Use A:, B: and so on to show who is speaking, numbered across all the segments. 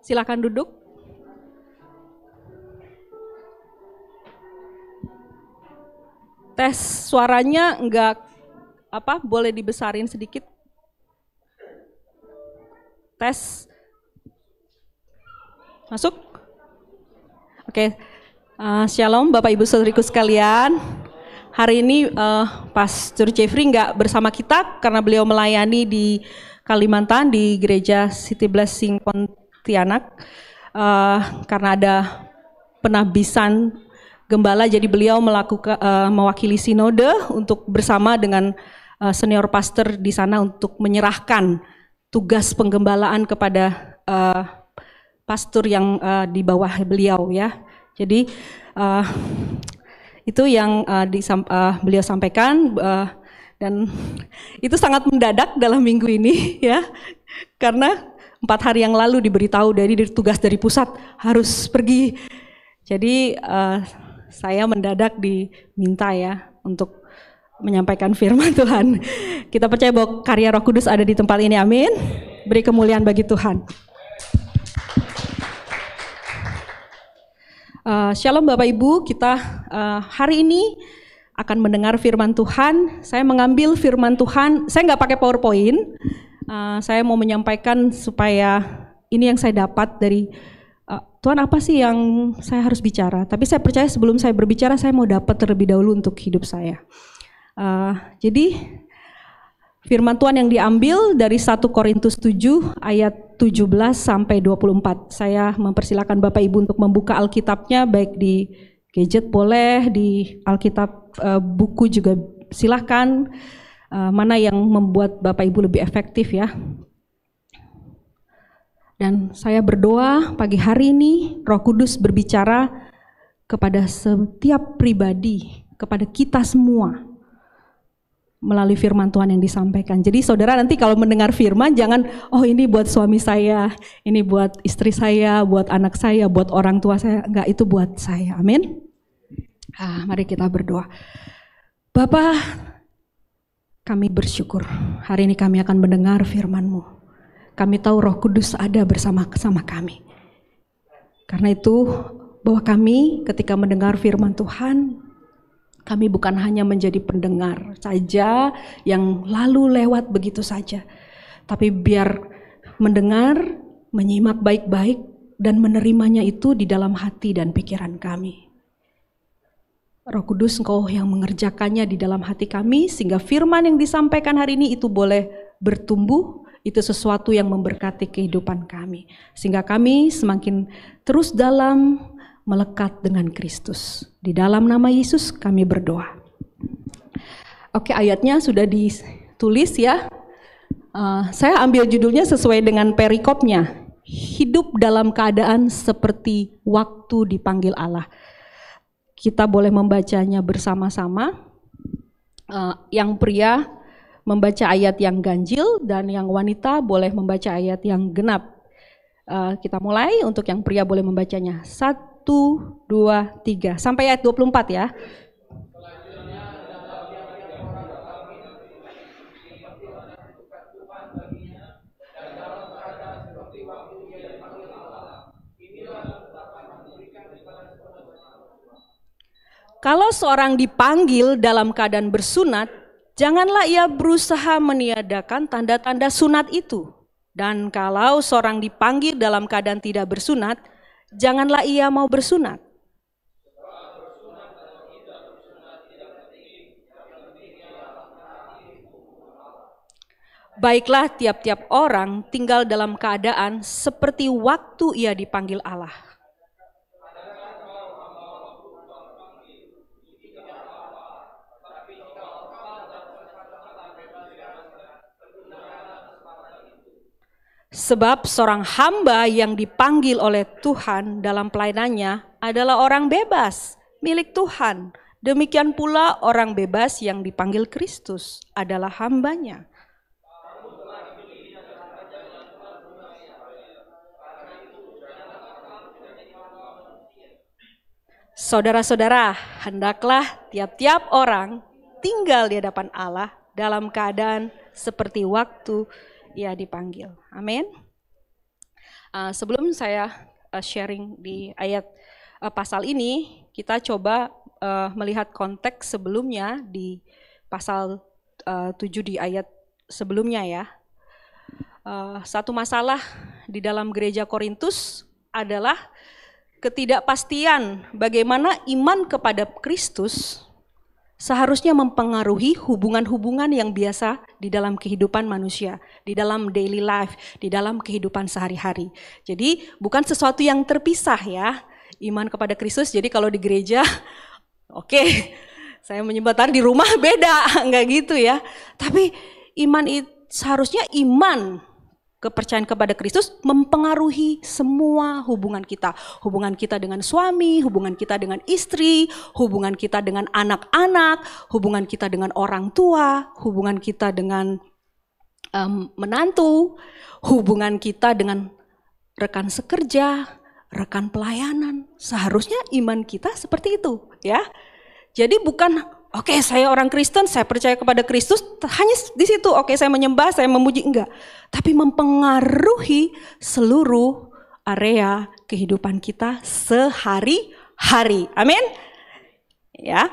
A: Silakan duduk. Tes suaranya enggak boleh dibesarin sedikit. Tes. Masuk? Oke. Shalom Bapak Ibu Saudariku sekalian. Hari ini Pastor Jeffrey enggak bersama kita karena beliau melayani di Kalimantan di Gereja City Blessing Pontianak. Karena ada penabisan gembala, jadi beliau mewakili sinode untuk bersama dengan senior pastor di sana untuk menyerahkan tugas penggembalaan kepada pastor yang di bawah beliau ya. Jadi itu yang beliau sampaikan dan itu sangat mendadak dalam minggu ini ya, karena 4 hari yang lalu diberitahu dari tugas dari pusat harus pergi. Jadi saya mendadak diminta ya untuk menyampaikan firman Tuhan. Kita percaya bahwa karya Roh Kudus ada di tempat ini, amin. Beri kemuliaan bagi Tuhan. Shalom Bapak Ibu, kita hari ini akan mendengar firman Tuhan. Saya mengambil firman Tuhan, saya nggak pakai PowerPoint. Saya mau menyampaikan supaya ini yang saya dapat dari Tuhan, apa sih yang saya harus bicara? Tapi saya percaya sebelum saya berbicara, saya mau dapat terlebih dahulu untuk hidup saya. Jadi firman Tuhan yang diambil dari 1 Korintus 7 ayat 17 sampai 24. Saya mempersilakan Bapak Ibu untuk membuka Alkitabnya, baik di gadget boleh, di Alkitab buku juga silakan. Mana yang membuat Bapak Ibu lebih efektif ya. Dan saya berdoa pagi hari ini Roh Kudus berbicara kepada setiap pribadi, kepada kita semua melalui firman Tuhan yang disampaikan. Jadi saudara nanti kalau mendengar firman jangan, oh ini buat suami saya, ini buat istri saya, buat anak saya, buat orang tua saya. Enggak, itu buat saya. Amin. Mari kita berdoa. Bapa, kami bersyukur hari ini kami akan mendengar firman-Mu. Kami tahu Roh Kudus ada bersama-sama kami. Karena itu bahwa kami ketika mendengar firman Tuhan, kami bukan hanya menjadi pendengar saja yang lalu lewat begitu saja. Tapi biar mendengar, menyimak baik-baik dan menerimanya itu di dalam hati dan pikiran kami. Roh Kudus, Engkau yang mengerjakannya di dalam hati kami sehingga firman yang disampaikan hari ini itu boleh bertumbuh. Itu sesuatu yang memberkati kehidupan kami. Sehingga kami semakin terus dalam melekat dengan Kristus. Di dalam nama Yesus kami berdoa. Oke, ayatnya sudah ditulis ya. Saya ambil judulnya sesuai dengan perikopnya. Hidup dalam keadaan seperti waktu dipanggil Allah. Kita boleh membacanya bersama-sama. Yang pria membaca ayat yang ganjil dan yang wanita boleh membaca ayat yang genap. Kita mulai, untuk yang pria boleh membacanya 1, 2, 3 sampai ayat 24 ya. Kalau seorang dipanggil dalam keadaan bersunat, janganlah ia berusaha meniadakan tanda-tanda sunat itu. Dan kalau seorang dipanggil dalam keadaan tidak bersunat, janganlah ia mau bersunat. Baiklah tiap-tiap orang tinggal dalam keadaan seperti waktu ia dipanggil Allah. Sebab seorang hamba yang dipanggil oleh Tuhan dalam pelayanannya adalah orang bebas, milik Tuhan. Demikian pula orang bebas yang dipanggil Kristus adalah hambanya. Saudara-saudara, hendaklah tiap-tiap orang tinggal di hadapan Allah dalam keadaan seperti waktu ia dipanggil. Amin. Sebelum saya sharing di ayat pasal ini, kita coba melihat konteks sebelumnya di pasal 7 di ayat sebelumnya ya. Satu masalah di dalam gereja Korintus adalah ketidakpastian bagaimana iman kepada Kristus seharusnya mempengaruhi hubungan-hubungan yang biasa di dalam kehidupan manusia, di dalam daily life, di dalam kehidupan sehari-hari. Jadi bukan sesuatu yang terpisah ya, iman kepada Kristus. Jadi kalau di gereja, oke, saya menyembah di rumah beda, enggak gitu ya. Tapi iman itu seharusnya iman kepercayaan kepada Kristus mempengaruhi semua hubungan kita. Hubungan kita dengan suami, hubungan kita dengan istri, hubungan kita dengan anak-anak, hubungan kita dengan orang tua, hubungan kita dengan menantu, hubungan kita dengan rekan sekerja, rekan pelayanan. Seharusnya iman kita seperti itu ya. Jadi bukan oke, saya orang Kristen, saya percaya kepada Kristus, hanya di situ, oke, saya menyembah, saya memuji, enggak. Tapi mempengaruhi seluruh area kehidupan kita sehari-hari. Amin. Ya.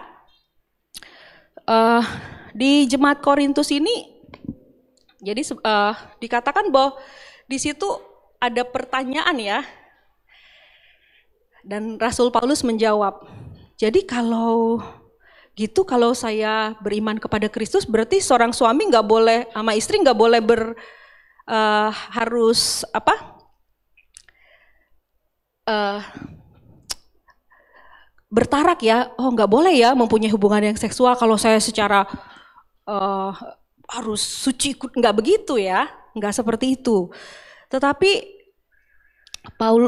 A: Di jemaat Korintus ini, jadi dikatakan bahwa di situ ada pertanyaan ya. Dan Rasul Paulus menjawab, jadi kalau gitu, kalau saya beriman kepada Kristus, berarti seorang suami nggak boleh sama istri nggak boleh harus bertarak ya. Oh, nggak boleh ya mempunyai hubungan yang seksual kalau saya secara harus suci, nggak begitu ya, nggak seperti itu. Tetapi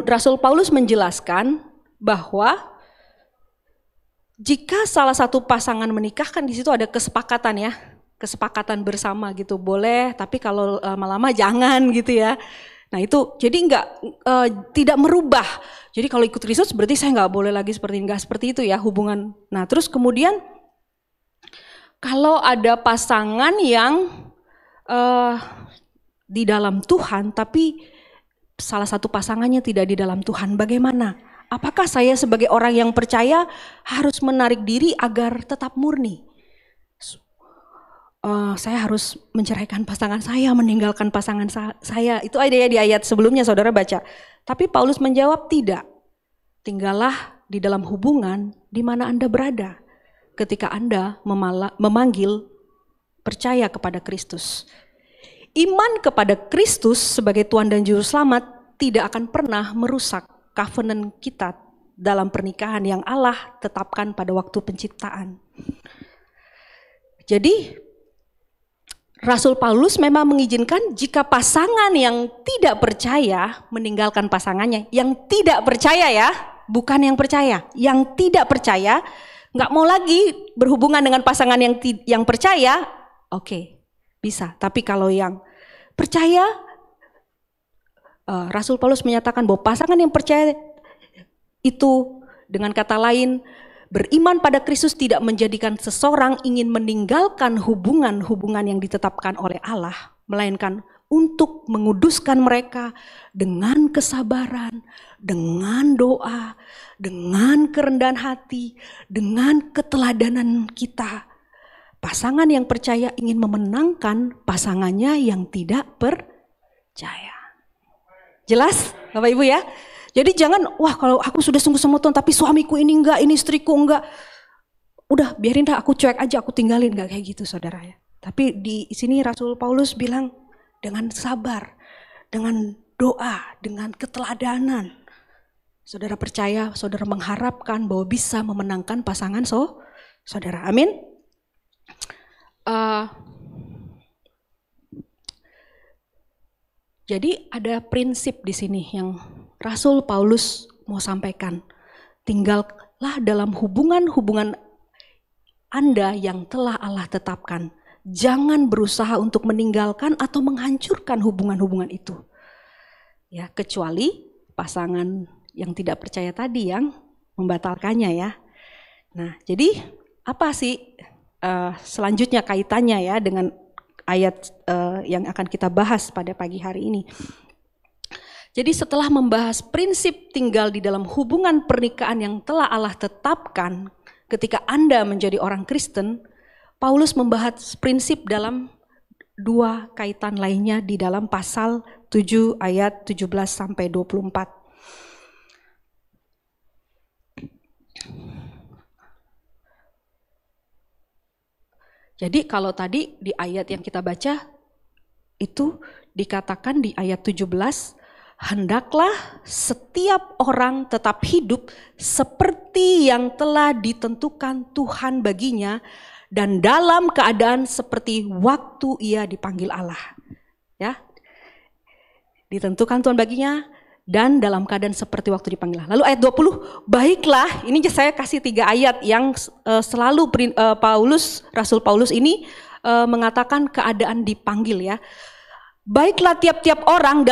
A: Rasul Paulus menjelaskan bahwa jika salah satu pasangan menikah, kan di situ ada kesepakatan ya, kesepakatan bersama gitu, boleh, tapi kalau lama-lama jangan gitu ya. Nah itu jadi tidak merubah. Jadi kalau ikut Kristus berarti saya nggak boleh lagi nggak seperti itu ya hubungan. Nah terus kemudian kalau ada pasangan yang di dalam Tuhan, tapi salah satu pasangannya tidak di dalam Tuhan, bagaimana? Apakah saya sebagai orang yang percaya harus menarik diri agar tetap murni? Saya harus menceraikan pasangan saya, meninggalkan pasangan saya. Itu ada ya di ayat sebelumnya saudara baca. Tapi Paulus menjawab tidak. Tinggallah di dalam hubungan di mana Anda berada ketika Anda memanggil percaya kepada Kristus. Iman kepada Kristus sebagai Tuhan dan Juru Selamat tidak akan pernah merusak covenant kita dalam pernikahan yang Allah tetapkan pada waktu penciptaan. Jadi Rasul Paulus memang mengizinkan jika pasangan yang tidak percaya meninggalkan pasangannya, yang tidak percaya ya, bukan yang percaya, yang tidak percaya, nggak mau lagi berhubungan dengan pasangan yang percaya, oke, bisa. Tapi kalau yang percaya, Rasul Paulus menyatakan bahwa pasangan yang percaya itu, dengan kata lain, beriman pada Kristus tidak menjadikan seseorang ingin meninggalkan hubungan-hubungan yang ditetapkan oleh Allah, melainkan untuk menguduskan mereka dengan kesabaran, dengan doa, dengan kerendahan hati, dengan keteladanan kita. Pasangan yang percaya ingin memenangkan pasangannya yang tidak percaya. Jelas Bapak Ibu ya? Jadi jangan, wah kalau aku sudah sungguh sama Tuhan tapi suamiku ini enggak, ini istriku enggak. Udah biarin dah, aku cuek aja, aku tinggalin, enggak kayak gitu saudara ya. Tapi di sini Rasul Paulus bilang dengan sabar, dengan doa, dengan keteladanan. Saudara percaya, saudara mengharapkan bahwa bisa memenangkan pasangan saudara. Amin. Jadi ada prinsip di sini yang Rasul Paulus mau sampaikan. Tinggallah dalam hubungan-hubungan Anda yang telah Allah tetapkan. Jangan berusaha untuk meninggalkan atau menghancurkan hubungan-hubungan itu. Ya, kecuali pasangan yang tidak percaya tadi yang membatalkannya ya. Nah, jadi apa sih selanjutnya kaitannya ya dengan ayat yang akan kita bahas pada pagi hari ini. Jadi setelah membahas prinsip tinggal di dalam hubungan pernikahan yang telah Allah tetapkan ketika Anda menjadi orang Kristen, Paulus membahas prinsip dalam dua kaitan lainnya di dalam pasal 7 ayat 17 sampai 24. Jadi kalau tadi di ayat yang kita baca itu dikatakan di ayat 17, hendaklah setiap orang tetap hidup seperti yang telah ditentukan Tuhan baginya dan dalam keadaan seperti waktu ia dipanggil Allah. Ya. Ditentukan Tuhan baginya dan dalam keadaan seperti waktu dipanggil Allah. Lalu ayat 20, baiklah, ini saya kasih 3 ayat yang selalu Rasul Paulus ini mengatakan keadaan dipanggil ya. Baiklah tiap-tiap orang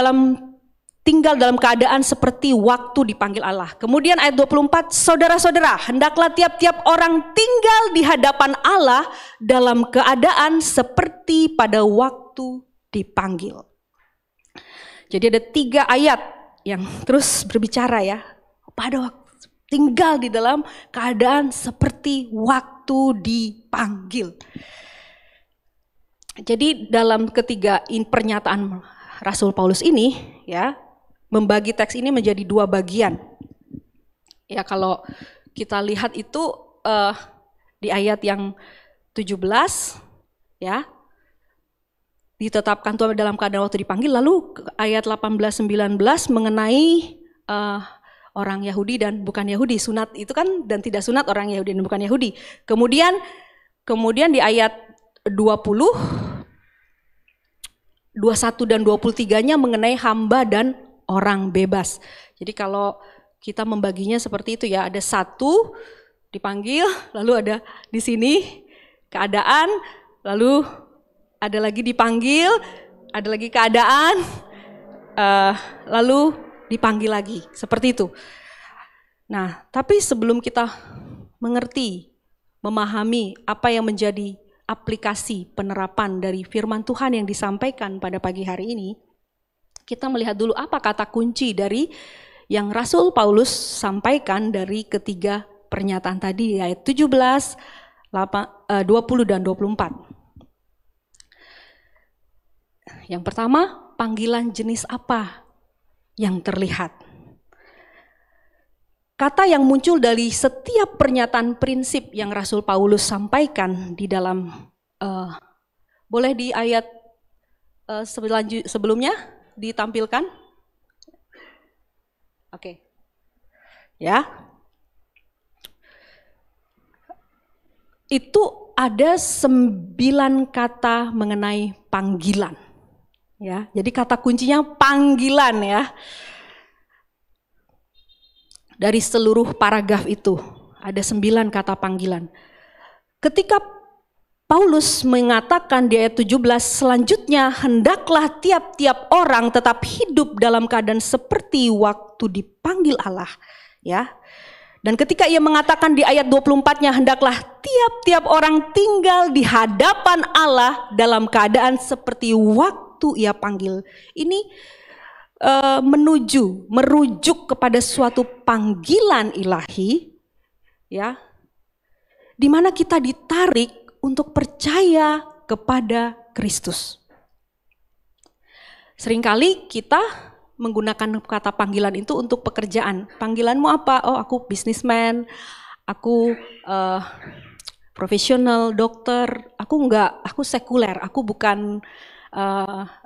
A: tinggal dalam keadaan seperti waktu dipanggil Allah. Kemudian ayat 24, saudara-saudara, hendaklah tiap-tiap orang tinggal di hadapan Allah dalam keadaan seperti pada waktu dipanggil. Jadi ada 3 ayat yang terus berbicara ya, pada waktu tinggal di dalam keadaan seperti waktu dipanggil. Jadi dalam ketiga pernyataan Rasul Paulus ini ya, membagi teks ini menjadi 2 bagian. Ya kalau kita lihat itu di ayat yang 17 ya, ditetapkan Tuhan dalam keadaan waktu dipanggil. Lalu ayat 18-19 mengenai orang Yahudi dan bukan Yahudi, sunat itu kan dan tidak sunat orang Yahudi dan bukan Yahudi. Kemudian di ayat 20, 21 dan 23-nya mengenai hamba dan orang bebas. Jadi kalau kita membaginya seperti itu ya, ada 1 dipanggil, lalu ada di sini keadaan, lalu ada lagi dipanggil, ada lagi keadaan, lalu dipanggil lagi, seperti itu. Nah, tapi sebelum kita mengerti, memahami apa yang menjadi aplikasi penerapan dari firman Tuhan yang disampaikan pada pagi hari ini, kita melihat dulu apa kata kunci dari yang Rasul Paulus sampaikan dari ketiga pernyataan tadi, ayat 17, 20 dan 24. Yang pertama, panggilan jenis apa yang terlihat? Kata yang muncul dari setiap pernyataan prinsip yang Rasul Paulus sampaikan di dalam, boleh di ayat sebelumnya ditampilkan? Oke. Ya. Itu ada 9 kata mengenai panggilan. Ya, jadi kata kuncinya panggilan ya. Dari seluruh paragraf itu ada 9 kata panggilan. Ketika Paulus mengatakan di ayat 17, selanjutnya hendaklah tiap-tiap orang tetap hidup dalam keadaan seperti waktu dipanggil Allah, ya. Dan ketika ia mengatakan di ayat 24-nya hendaklah tiap-tiap orang tinggal di hadapan Allah dalam keadaan seperti waktu ia panggil. Ini merujuk kepada suatu panggilan ilahi, ya, di mana kita ditarik untuk percaya kepada Kristus. Seringkali kita menggunakan kata panggilan itu untuk pekerjaan. Panggilanmu apa? Oh, aku bisnismen, aku profesional, dokter. Aku enggak, aku sekuler, aku bukan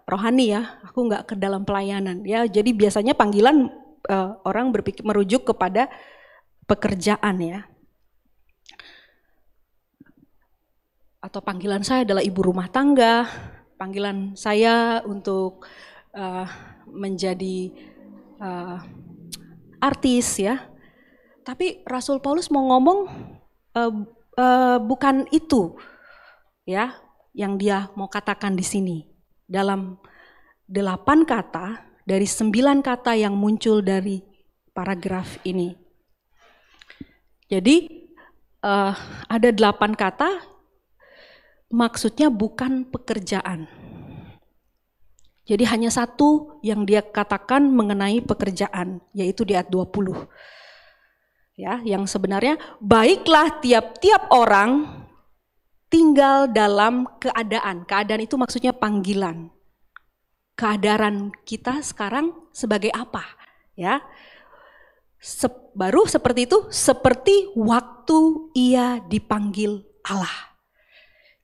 A: rohani ya, aku nggak ke dalam pelayanan ya. Jadi biasanya panggilan orang berpikir merujuk kepada pekerjaan ya. Atau panggilan saya adalah ibu rumah tangga, panggilan saya untuk menjadi artis ya. Tapi Rasul Paulus mau ngomong bukan itu ya yang dia mau katakan di sini. Dalam 8 kata dari 9 kata yang muncul dari paragraf ini. Jadi ada 8 kata, maksudnya bukan pekerjaan. Jadi hanya satu yang dia katakan mengenai pekerjaan, yaitu di ayat 20. Ya, yang sebenarnya baiklah tiap-tiap orang tinggal dalam keadaan. Keadaan itu maksudnya panggilan. Keadaan kita sekarang sebagai apa? Ya. Baru seperti itu, seperti waktu ia dipanggil Allah.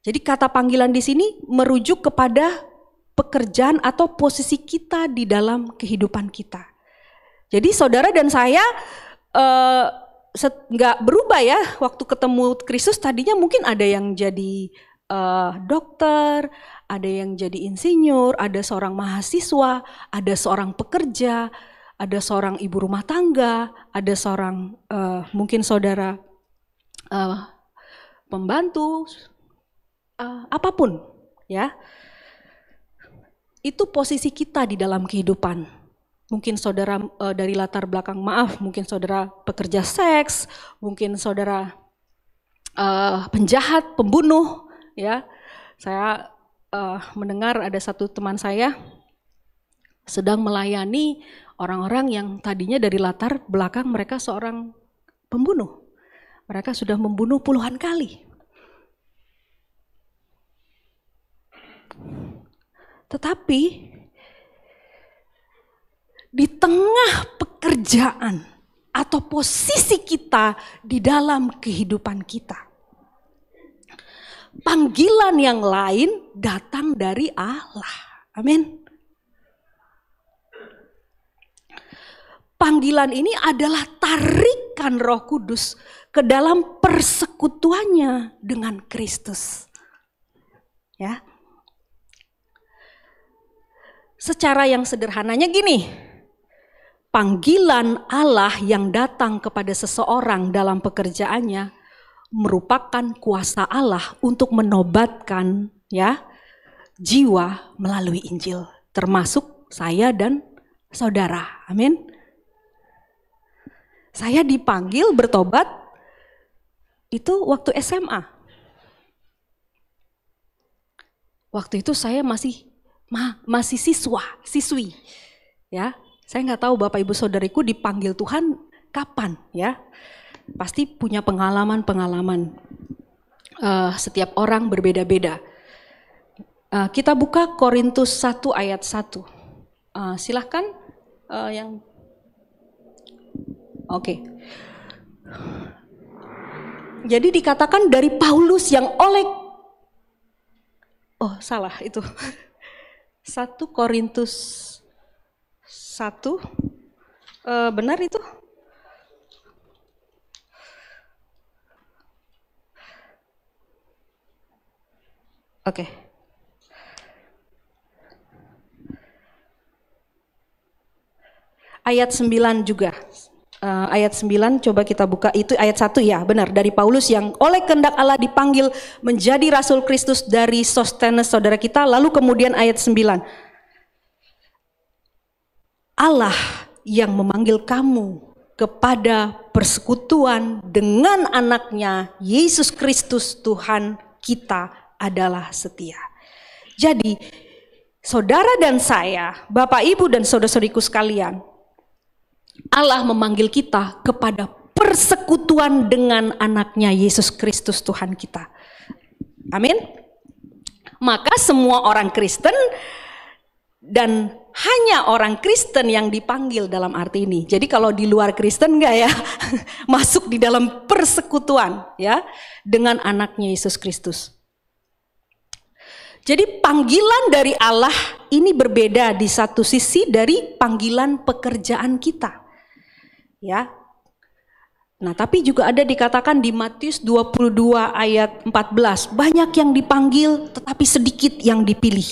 A: Jadi kata panggilan di sini merujuk kepada pekerjaan atau posisi kita di dalam kehidupan kita. Jadi saudara dan saya nggak berubah ya waktu ketemu Kristus. Tadinya mungkin ada yang jadi dokter, ada yang jadi insinyur, ada seorang mahasiswa, ada seorang pekerja, ada seorang ibu rumah tangga, ada seorang mungkin saudara pembantu, apapun ya. Itu posisi kita di dalam kehidupan. Mungkin saudara dari latar belakang mungkin saudara pekerja seks, mungkin saudara penjahat, pembunuh, ya. Saya mendengar ada satu teman saya sedang melayani orang-orang yang tadinya dari latar belakang mereka seorang pembunuh. Mereka sudah membunuh puluhan kali. Tetapi di tengah pekerjaan atau posisi kita di dalam kehidupan kita, panggilan yang lain datang dari Allah. Amin. Panggilan ini adalah tarikan Roh Kudus ke dalam persekutuannya dengan Kristus. Ya. Secara yang sederhananya gini, panggilan Allah yang datang kepada seseorang dalam pekerjaannya merupakan kuasa Allah untuk menobatkan ya jiwa melalui Injil, termasuk saya dan saudara. Amin. Saya dipanggil bertobat itu waktu SMA. Waktu itu saya masih siswi, ya. Saya nggak tahu Bapak Ibu Saudariku dipanggil Tuhan kapan, ya. Pasti punya pengalaman. Setiap orang berbeda-beda. Kita buka Korintus 1 ayat 1. Silahkan yang, oke. Jadi dikatakan dari Paulus yang salah itu. 1 Korintus 1, benar itu? Oke. Ayat 9 juga. Ayat 9 coba kita buka, itu ayat 1 ya, benar, dari Paulus yang oleh kehendak Allah dipanggil menjadi Rasul Kristus dari Sostenes saudara kita. Lalu kemudian ayat 9, Allah yang memanggil kamu kepada persekutuan dengan anaknya Yesus Kristus Tuhan kita adalah setia. Jadi saudara dan saya, Bapak Ibu dan saudara-saudariku sekalian, Allah memanggil kita kepada persekutuan dengan anaknya Yesus Kristus Tuhan kita. Amin. Maka semua orang Kristen dan hanya orang Kristen yang dipanggil dalam arti ini. Jadi kalau di luar Kristen enggak ya, masuk di dalam persekutuan ya dengan anaknya Yesus Kristus. Jadi panggilan dari Allah ini berbeda di satu sisi dari panggilan pekerjaan kita. Ya. Nah, tapi juga ada dikatakan di Matius 22 ayat 14, banyak yang dipanggil tetapi sedikit yang dipilih.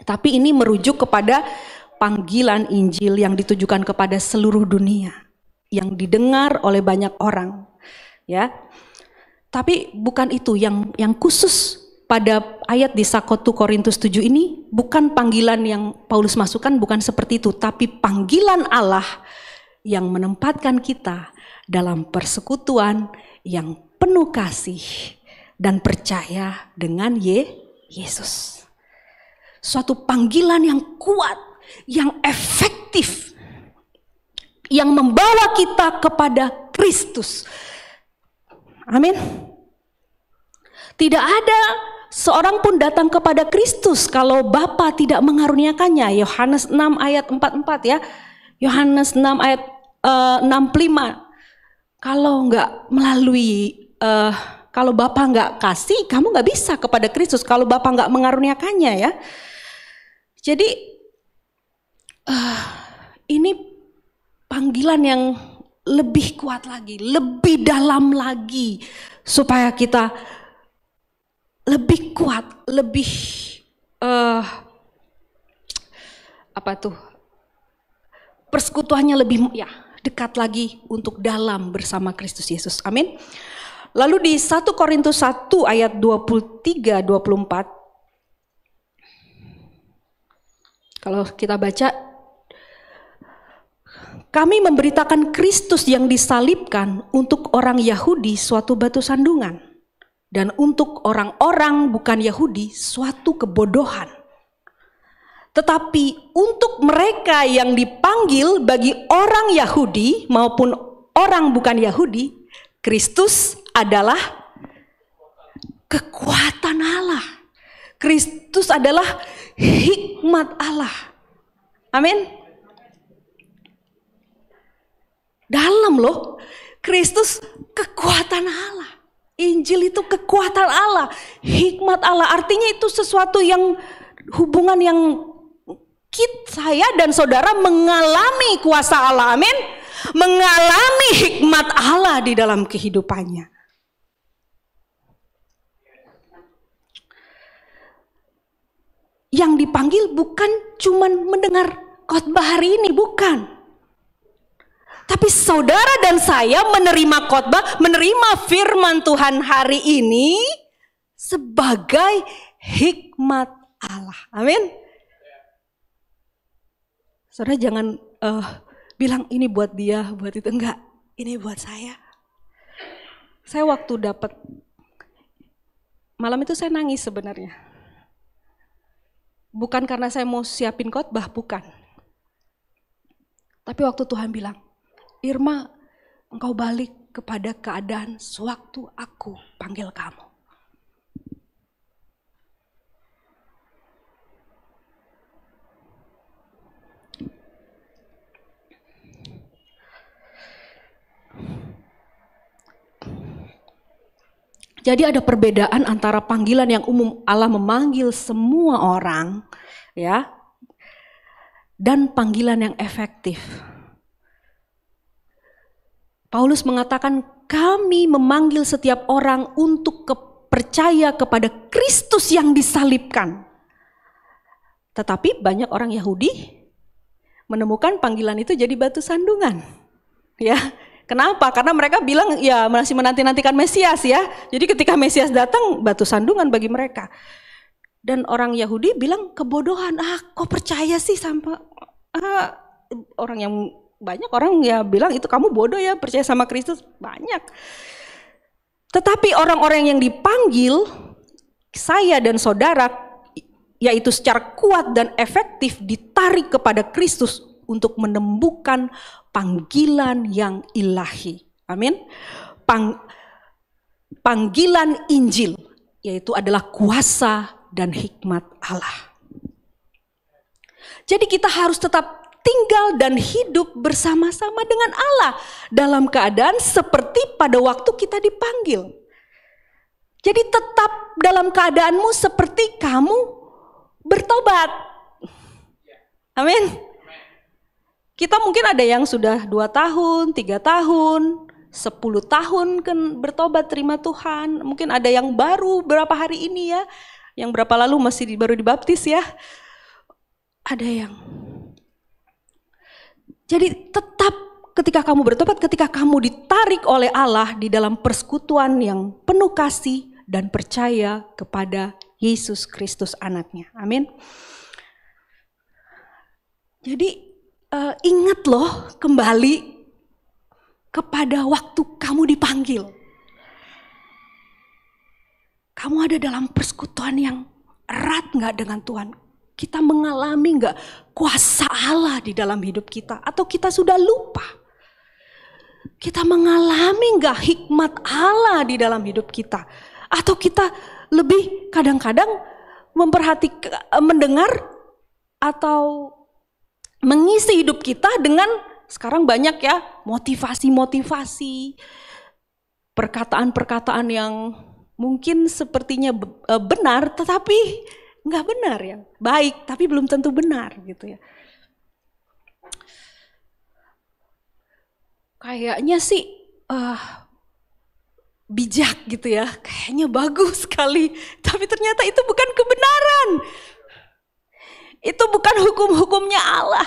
A: Tapi ini merujuk kepada panggilan Injil yang ditujukan kepada seluruh dunia, yang didengar oleh banyak orang, ya. Tapi bukan itu yang khusus pada ayat di 1 Korintus 7 ini, bukan panggilan yang Paulus masukkan, bukan seperti itu, tapi panggilan Allah yang menempatkan kita dalam persekutuan yang penuh kasih dan percaya dengan Yesus. Suatu panggilan yang kuat, yang efektif, yang membawa kita kepada Kristus. Amin. Tidak ada seorang pun datang kepada Kristus kalau Bapa tidak mengaruniakannya. Yohanes 6 ayat 44 ya. Yohanes 6 ayat 65. Kalau nggak melalui, kalau Bapa nggak kasih, kamu nggak bisa kepada Kristus. Kalau Bapa nggak mengaruniakannya ya. Jadi ini panggilan yang lebih kuat lagi, lebih dalam lagi, supaya kita lebih kuat, lebih persekutuannya lebih dekat lagi untuk dalam bersama Kristus Yesus. Amin. Lalu di 1 Korintus 1 ayat 23-24, kalau kita baca, kami memberitakan Kristus yang disalibkan untuk orang Yahudi suatu batu sandungan, dan untuk orang-orang bukan Yahudi suatu kebodohan. Tetapi untuk mereka yang dipanggil, bagi orang Yahudi maupun orang bukan Yahudi, Kristus adalah kekuatan Allah. Kristus adalah hikmat Allah. Amin. Dalam loh, Kristus kekuatan Allah. Injil itu kekuatan Allah, hikmat Allah. Artinya itu sesuatu yang hubungan yang saya dan saudara mengalami kuasa Allah. Amin. Mengalami hikmat Allah di dalam kehidupannya. Yang dipanggil bukan cuman mendengar khotbah hari ini, bukan. Tapi saudara dan saya menerima khotbah, menerima firman Tuhan hari ini sebagai hikmat Allah. Amin. Saudara jangan bilang ini buat dia, buat itu. Enggak, ini buat saya. Saya waktu dapat, malam itu saya nangis sebenarnya. Bukan karena saya mau siapin khotbah, bukan. Tapi waktu Tuhan bilang, Irma, engkau balik kepada keadaan sewaktu aku panggil kamu. Jadi ada perbedaan antara panggilan yang umum, Allah memanggil semua orang, ya, dan panggilan yang efektif. Paulus mengatakan kami memanggil setiap orang untuk percaya kepada Kristus yang disalibkan. Tetapi banyak orang Yahudi menemukan panggilan itu jadi batu sandungan, ya. Kenapa? Karena mereka bilang ya masih menanti-nantikan Mesias ya. Jadi ketika Mesias datang, batu sandungan bagi mereka. Dan orang Yahudi bilang kebodohan. Kok percaya sih sama orang yang banyak orang ya bilang itu kamu bodoh ya percaya sama Kristus, banyak. Tetapi orang-orang yang dipanggil saya dan saudara, yaitu secara kuat dan efektif ditarik kepada Kristus untuk menemukan panggilan yang ilahi. Amin. Panggilan Injil, yaitu adalah kuasa dan hikmat Allah. Jadi kita harus tetap tinggal dan hidup bersama-sama dengan Allah dalam keadaan seperti pada waktu kita dipanggil. Jadi tetap dalam keadaanmu seperti kamu bertobat. Amin. Kita mungkin ada yang sudah 2 tahun, 3 tahun, 10 tahun kan bertobat terima Tuhan. Mungkin ada yang baru berapa hari ini ya, yang berapa lalu masih baru dibaptis ya. Ada yang. Jadi tetap ketika kamu bertobat, ketika kamu ditarik oleh Allah di dalam persekutuan yang penuh kasih dan percaya kepada Yesus Kristus anaknya. Amin. Jadi ingat loh kembali kepada waktu kamu dipanggil. Kamu ada dalam persekutuan yang erat gak dengan Tuhan? Kita mengalami nggak kuasa Allah di dalam hidup kita? Atau kita sudah lupa? Kita mengalami nggak hikmat Allah di dalam hidup kita? Atau kita lebih kadang-kadang memperhatikan, mendengar atau mengisi hidup kita dengan sekarang banyak ya motivasi-motivasi, perkataan-perkataan yang mungkin sepertinya benar tetapi nggak benar ya, baik tapi belum tentu benar gitu ya. Kayaknya sih bijak gitu ya, kayaknya bagus sekali, tapi ternyata itu bukan kebenaran. Itu bukan hukum-hukumnya Allah.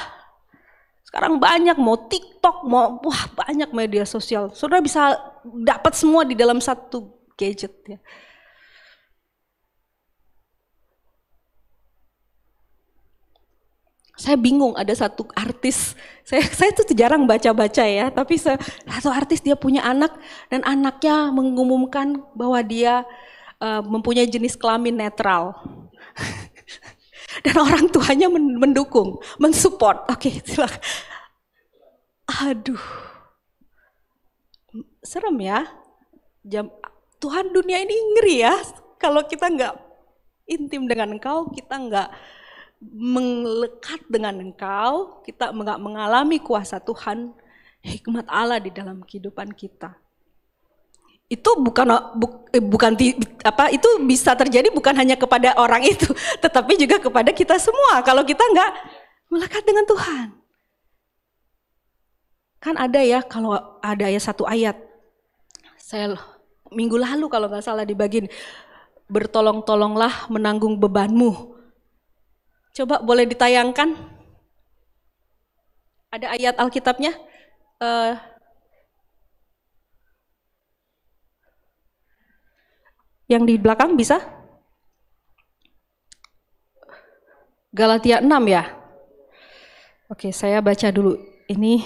A: Sekarang banyak mau TikTok, banyak media sosial. Saudara bisa dapat semua di dalam satu gadget ya. Saya bingung, ada satu artis, saya tuh jarang baca-baca ya, tapi satu artis dia punya anak dan anaknya mengumumkan bahwa dia mempunyai jenis kelamin netral. Dan orang tuanya mendukung, mensupport. Oke, silakan. Aduh, serem ya. Tuhan, dunia ini ngeri ya. Kalau kita nggak intim dengan Engkau, kita nggak melekat dengan Engkau, kita nggak mengalami kuasa Tuhan, hikmat Allah di dalam kehidupan kita. Itu itu bisa terjadi bukan hanya kepada orang itu, tetapi juga kepada kita semua. Kalau kita nggak melekat dengan Tuhan, kan ada ya, kalau ada ya satu ayat, saya minggu lalu kalau nggak salah dibagiin, bertolong-tolonglah menanggung bebanmu. Coba boleh ditayangkan? Ada ayat Alkitabnya? Yang di belakang bisa? Galatia 6 ya? Oke, saya baca dulu. Ini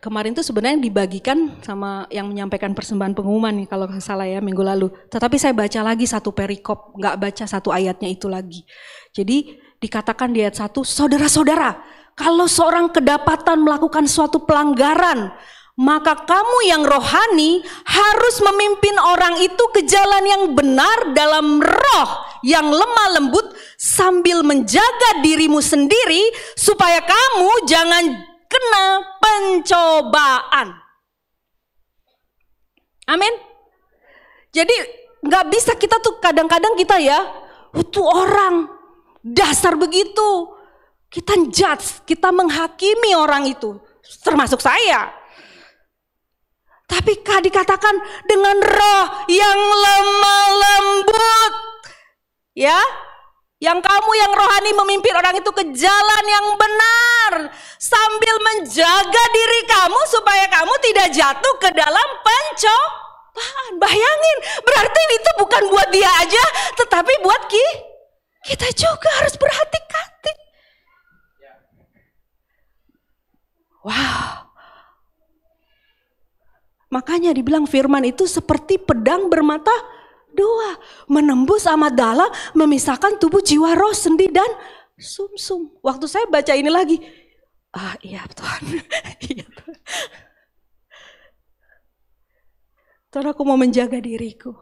A: kemarin tuh sebenarnya dibagikan sama yang menyampaikan persembahan pengumuman nih kalau nggak salah ya minggu lalu. Tetapi saya baca lagi satu perikop, nggak baca satu ayatnya itu lagi. Jadi dikatakan di ayat 1, saudara-saudara, kalau seorang kedapatan melakukan suatu pelanggaran, maka kamu yang rohani harus memimpin orang itu ke jalan yang benar dalam roh yang lemah lembut sambil menjaga dirimu sendiri supaya kamu jangan kena pencobaan. Amin. Jadi nggak bisa kita tuh kadang-kadang kita ya, itu orang dasar begitu. Kita judge, kita menghakimi orang itu, termasuk saya. Tapi dikatakan dengan roh yang lemah lembut, ya, yang kamu yang rohani memimpin orang itu ke jalan yang benar sambil menjaga diri kamu supaya kamu tidak jatuh ke dalam pencobaan. Bayangin, berarti itu bukan buat dia aja, tetapi buat kita juga harus berhati-hati. Wow. Makanya dibilang firman itu seperti pedang bermata dua, menembus amat dalam, memisahkan tubuh, jiwa, roh, sendi dan sumsum. Waktu saya baca ini lagi, iya Tuhan, iya Tuhan. Tuhan, aku mau menjaga diriku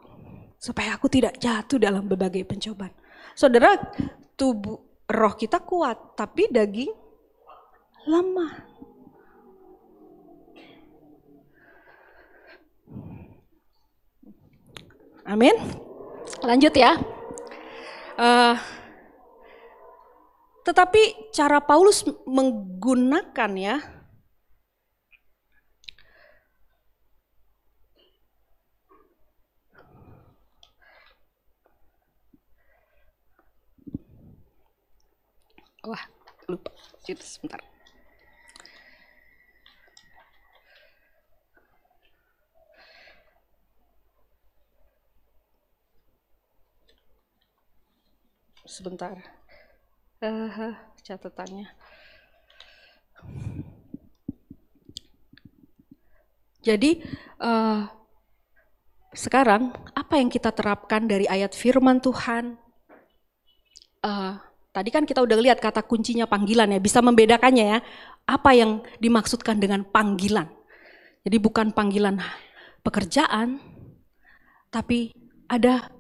A: supaya aku tidak jatuh dalam berbagai pencobaan. Saudara, tubuh roh kita kuat, tapi daging lemah. Amin. Lanjut ya. Tetapi cara Paulus menggunakan ya, wah lupa, sebentar. Sebentar, catatannya. Jadi Sekarang apa yang kita terapkan dari ayat firman Tuhan? Tadi kan kita udah lihat kata kuncinya panggilan ya, bisa membedakannya ya. Apa yang dimaksudkan dengan panggilan? Jadi bukan panggilan pekerjaan, tapi ada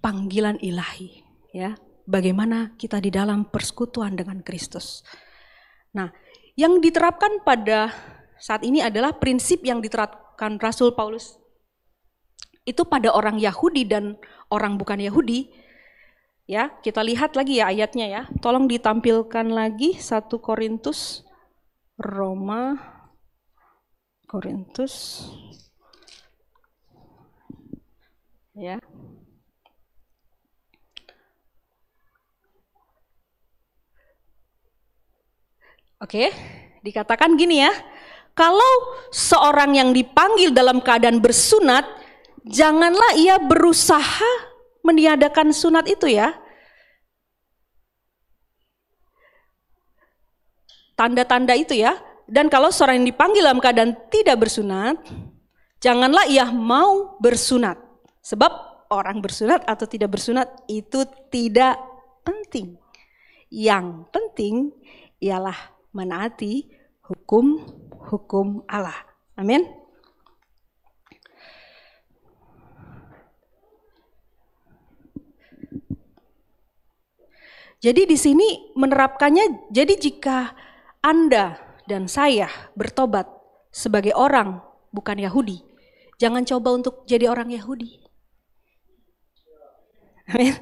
A: panggilan ilahi ya. Bagaimana kita di dalam persekutuan dengan Kristus. Nah, yang diterapkan pada saat ini adalah prinsip yang diterapkan Rasul Paulus. Itu pada orang Yahudi dan orang bukan Yahudi. Ya, kita lihat lagi ya ayatnya ya. Tolong ditampilkan lagi 1 Korintus, Roma, Korintus. Ya. Oke, dikatakan gini ya. Kalau seorang yang dipanggil dalam keadaan bersunat, janganlah ia berusaha meniadakan sunat itu ya. Tanda-tanda itu ya. Dan kalau seorang yang dipanggil dalam keadaan tidak bersunat, janganlah ia mau bersunat. Sebab orang bersunat atau tidak bersunat itu tidak penting. Yang penting ialah menaati hukum Allah. Amin. Jadi di sini menerapkannya, jadi jika Anda dan saya bertobat sebagai orang bukan Yahudi, jangan coba untuk jadi orang Yahudi. Amin.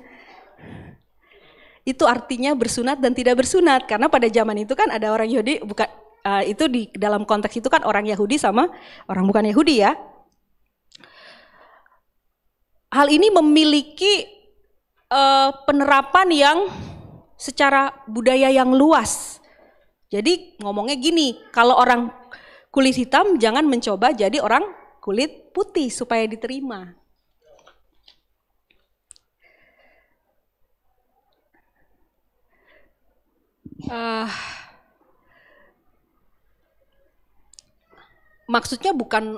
A: Itu artinya bersunat dan tidak bersunat, karena pada zaman itu kan ada orang Yahudi, bukan itu di dalam konteks itu kan orang Yahudi sama orang bukan Yahudi ya. Hal ini memiliki penerapan yang secara budaya yang luas. Jadi ngomongnya gini, kalau orang kulit hitam jangan mencoba jadi orang kulit putih supaya diterima. Maksudnya bukan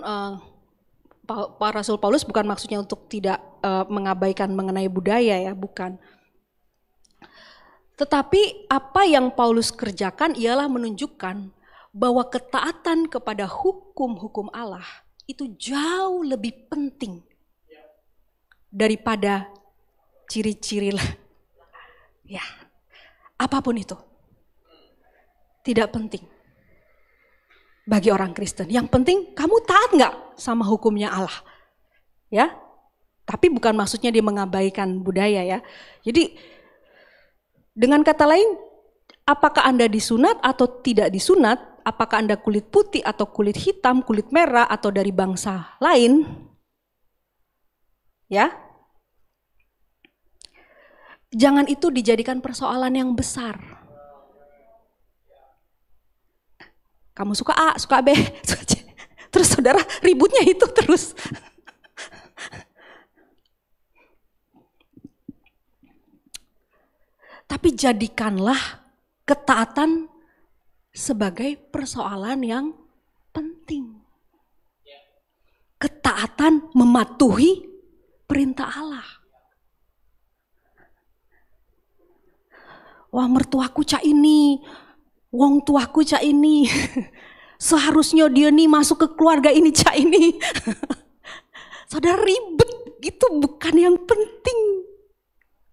A: Pak Rasul Paulus bukan maksudnya untuk tidak mengabaikan mengenai budaya ya, bukan. Tetapi apa yang Paulus kerjakan ialah menunjukkan bahwa ketaatan kepada hukum-hukum Allah itu jauh lebih penting daripada ciri-ciri ya, apapun itu. Tidak penting bagi orang Kristen. Yang penting kamu taat nggak sama hukumnya Allah, ya. Tapi bukan maksudnya dia mengabaikan budaya ya. Jadi dengan kata lain, apakah Anda disunat atau tidak disunat, apakah Anda kulit putih atau kulit hitam, kulit merah atau dari bangsa lain, ya, jangan itu dijadikan persoalan yang besar. Kamu suka A, suka B, suka C. Terus saudara ributnya itu terus. Tapi jadikanlah ketaatan sebagai persoalan yang penting. Ketaatan mematuhi perintah Allah. Wah, mertuaku cak ini, wong tuaku cak ini. Seharusnya dia nih masuk ke keluarga ini cak ini. Saudara ribet, itu bukan yang penting.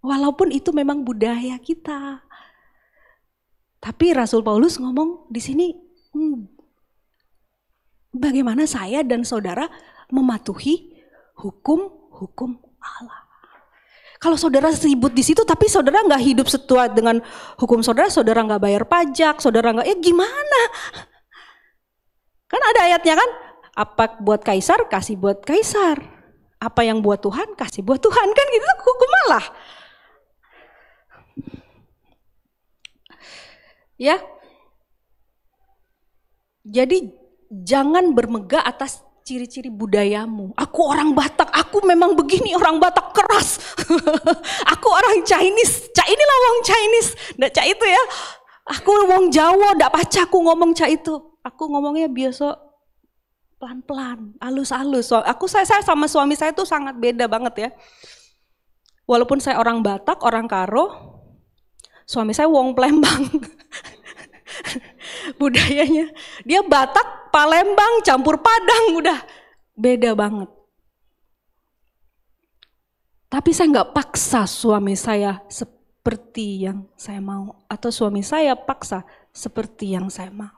A: Walaupun itu memang budaya kita. Tapi Rasul Paulus ngomong di sini, bagaimana saya dan saudara mematuhi hukum Allah. Kalau saudara ribut di situ, tapi saudara nggak hidup sesuai dengan hukum saudara nggak bayar pajak, saudara nggak, ya gimana? Kan ada ayatnya kan, apa buat kaisar kasih buat kaisar, apa yang buat Tuhan kasih buat Tuhan, kan gitu hukum Allah. Ya, jadi jangan bermegah atas ciri-ciri budayamu. Aku orang Batak, aku memang begini, orang Batak keras. Aku orang Chinese, cak inilah wong Chinese, ndak cak itu ya. Aku wong Jawa, ndak pacaku ngomong cak itu. Aku ngomongnya biasa pelan-pelan, halus-halus. Saya sama suami saya tuh sangat beda banget ya. Walaupun saya orang Batak, orang Karo, suami saya wong Palembang. Budayanya, dia Batak, Palembang, campur Padang, udah beda banget. Tapi saya nggak paksa suami saya seperti yang saya mau, atau suami saya paksa seperti yang saya mau.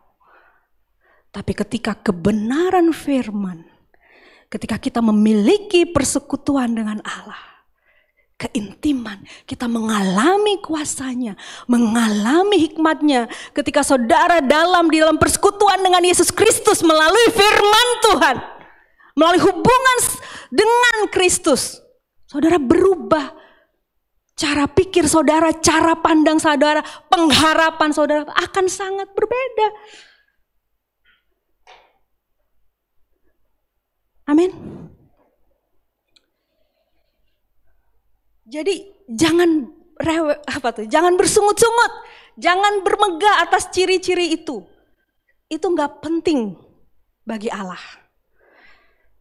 A: Tapi ketika kebenaran firman, ketika kita memiliki persekutuan dengan Allah, keintiman, kita mengalami kuasanya, mengalami hikmatnya. Ketika saudara di dalam persekutuan dengan Yesus Kristus melalui firman Tuhan, melalui hubungan dengan Kristus, saudara berubah. Cara pikir saudara, cara pandang saudara, pengharapan saudara akan sangat berbeda. Amin. Jadi jangan jangan bersungut-sungut, jangan bermegah atas ciri-ciri itu. Itu nggak penting bagi Allah.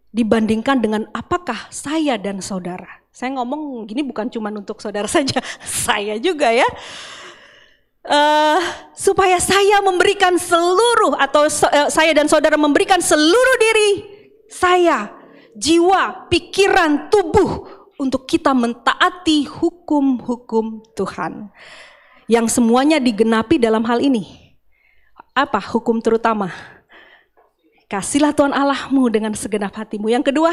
A: Dibandingkan dengan apakah saya dan saudara. Saya ngomong gini bukan cuma untuk saudara saja, saya juga ya. Supaya saya memberikan seluruh, atau saya dan saudara memberikan seluruh diri saya, jiwa, pikiran, tubuh, untuk kita mentaati hukum-hukum Tuhan. Yang semuanya digenapi dalam hal ini. Apa hukum terutama? Kasihlah Tuhan Allahmu dengan segenap hatimu. Yang kedua,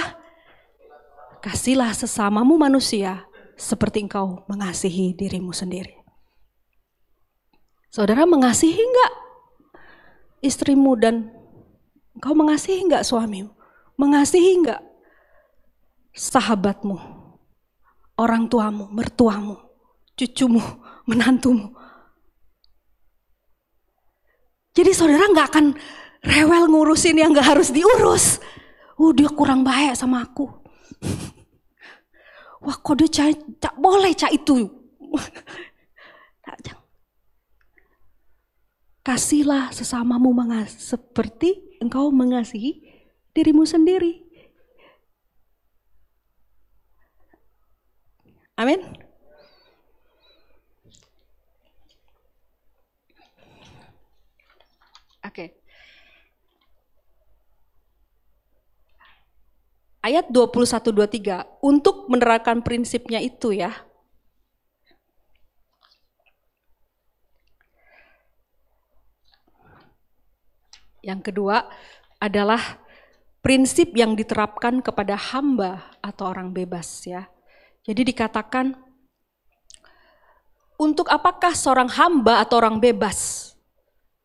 A: kasihlah sesamamu manusia seperti engkau mengasihi dirimu sendiri. Saudara mengasihi enggak istrimu, dan engkau mengasihi enggak suamimu? Mengasihi enggak sahabatmu, orang tuamu, mertuamu, cucumu, menantumu? Jadi saudara enggak akan rewel ngurusin yang enggak harus diurus. Dia kurang baik sama aku. Wah, kok dia cak boleh cak itu. Kasihlah sesamamu seperti engkau mengasihi dirimu sendiri. Amin. Oke. Ayat 21-23, untuk menerapkan prinsipnya itu ya. Yang kedua adalah prinsip yang diterapkan kepada hamba atau orang bebas ya. Jadi dikatakan, untuk apakah seorang hamba atau orang bebas?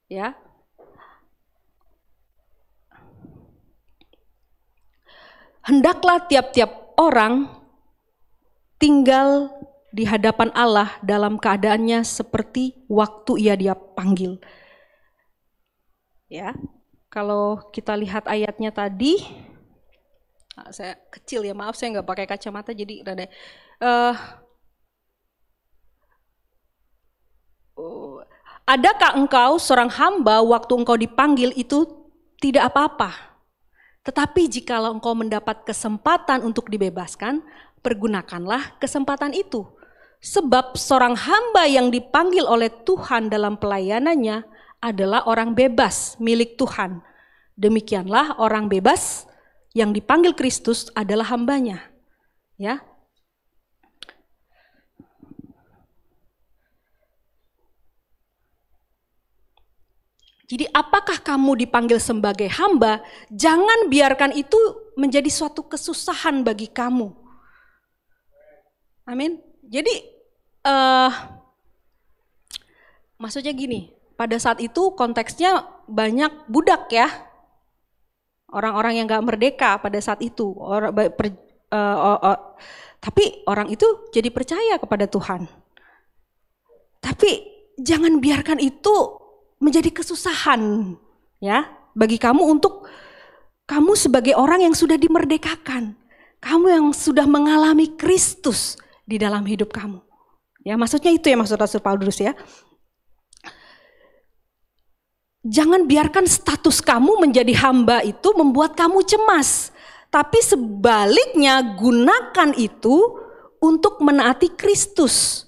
A: Ya. Hendaklah tiap-tiap orang tinggal di hadapan Allah dalam keadaannya seperti waktu dia panggil. Ya, kalau kita lihat ayatnya tadi, saya kecil ya, maaf saya nggak pakai kacamata jadi rada. Adakah engkau seorang hamba waktu engkau dipanggil itu tidak apa-apa? Tetapi jikalau engkau mendapat kesempatan untuk dibebaskan, pergunakanlah kesempatan itu. Sebab seorang hamba yang dipanggil oleh Tuhan dalam pelayanannya adalah orang bebas milik Tuhan. Demikianlah orang bebas yang dipanggil Kristus adalah hambanya. Ya. Jadi apakah kamu dipanggil sebagai hamba, jangan biarkan itu menjadi suatu kesusahan bagi kamu. Amin. Jadi maksudnya gini, pada saat itu konteksnya banyak budak ya. Orang-orang yang gak merdeka pada saat itu. Tapi orang itu jadi percaya kepada Tuhan. Tapi jangan biarkan itu menjadi kesusahan ya bagi kamu, untuk kamu sebagai orang yang sudah dimerdekakan, kamu yang sudah mengalami Kristus di dalam hidup kamu. Ya, maksudnya itu ya, maksud Rasul Paulus ya. Jangan biarkan status kamu menjadi hamba itu membuat kamu cemas. Tapi sebaliknya gunakan itu untuk menaati Kristus.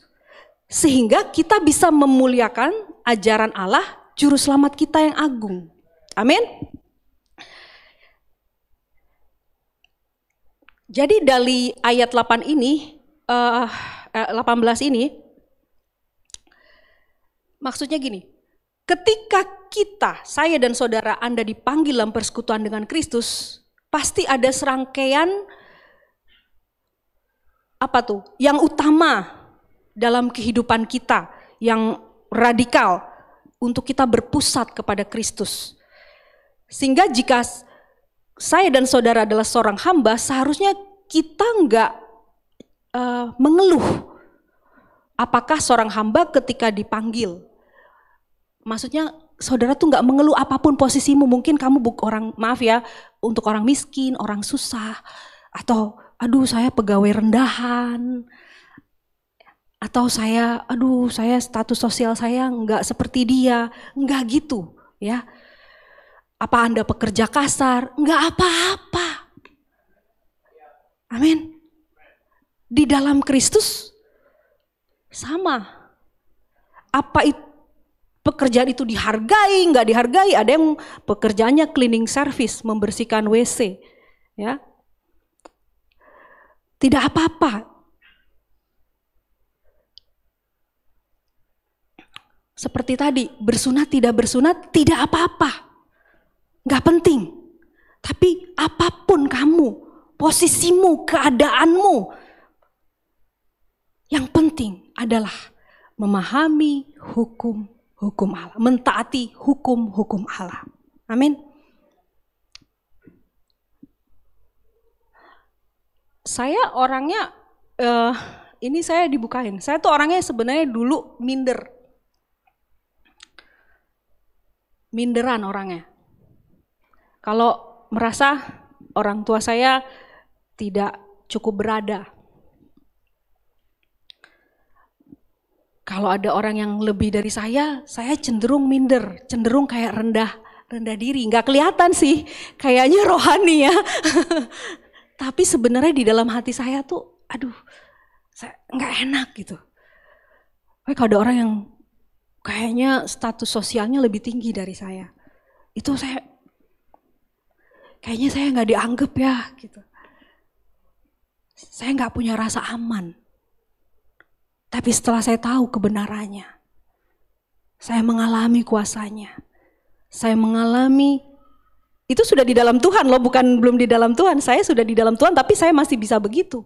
A: Sehingga kita bisa memuliakan ajaran Allah, juru selamat kita yang agung. Amin. Jadi dari ayat 8 ini, 18 ini, maksudnya gini, ketika kita, saya dan saudara Anda dipanggil dalam persekutuan dengan Kristus, pasti ada serangkaian yang utama dalam kehidupan kita, yang radikal untuk kita berpusat kepada Kristus. Sehingga jika saya dan saudara adalah seorang hamba, seharusnya kita enggak mengeluh. Apakah seorang hamba ketika dipanggil? Maksudnya saudara tuh enggak mengeluh apapun posisimu. Mungkin kamu untuk orang miskin, orang susah, atau aduh saya pegawai rendahan, atau saya status sosial saya enggak seperti dia, enggak gitu ya. Apa Anda pekerja kasar? Enggak apa-apa. Amin. Di dalam Kristus sama. Apa itu pekerjaan itu dihargai, enggak dihargai? Ada yang pekerjaannya cleaning service, membersihkan WC, ya. Tidak apa-apa. Seperti tadi, bersunat tidak bersunat tidak apa-apa. Gak penting, tapi apapun kamu, posisimu, keadaanmu, yang penting adalah memahami hukum Allah, mentaati hukum Allah. Amin. Saya orangnya, ini saya dibukain, saya tuh orangnya sebenarnya dulu minderan orangnya. Kalau merasa orang tua saya tidak cukup berada. Kalau ada orang yang lebih dari saya cenderung minder, cenderung kayak rendah diri. Nggak kelihatan sih, kayaknya rohani ya. Tapi sebenarnya di dalam hati saya tuh, saya nggak enak gitu. Kalau ada orang yang kayaknya status sosialnya lebih tinggi dari saya, itu kayaknya saya nggak dianggap ya gitu. Saya nggak punya rasa aman. Tapi setelah saya tahu kebenarannya, saya mengalami kuasanya. Saya mengalami, itu sudah di dalam Tuhan loh, bukan belum di dalam Tuhan. Saya sudah di dalam Tuhan tapi saya masih bisa begitu.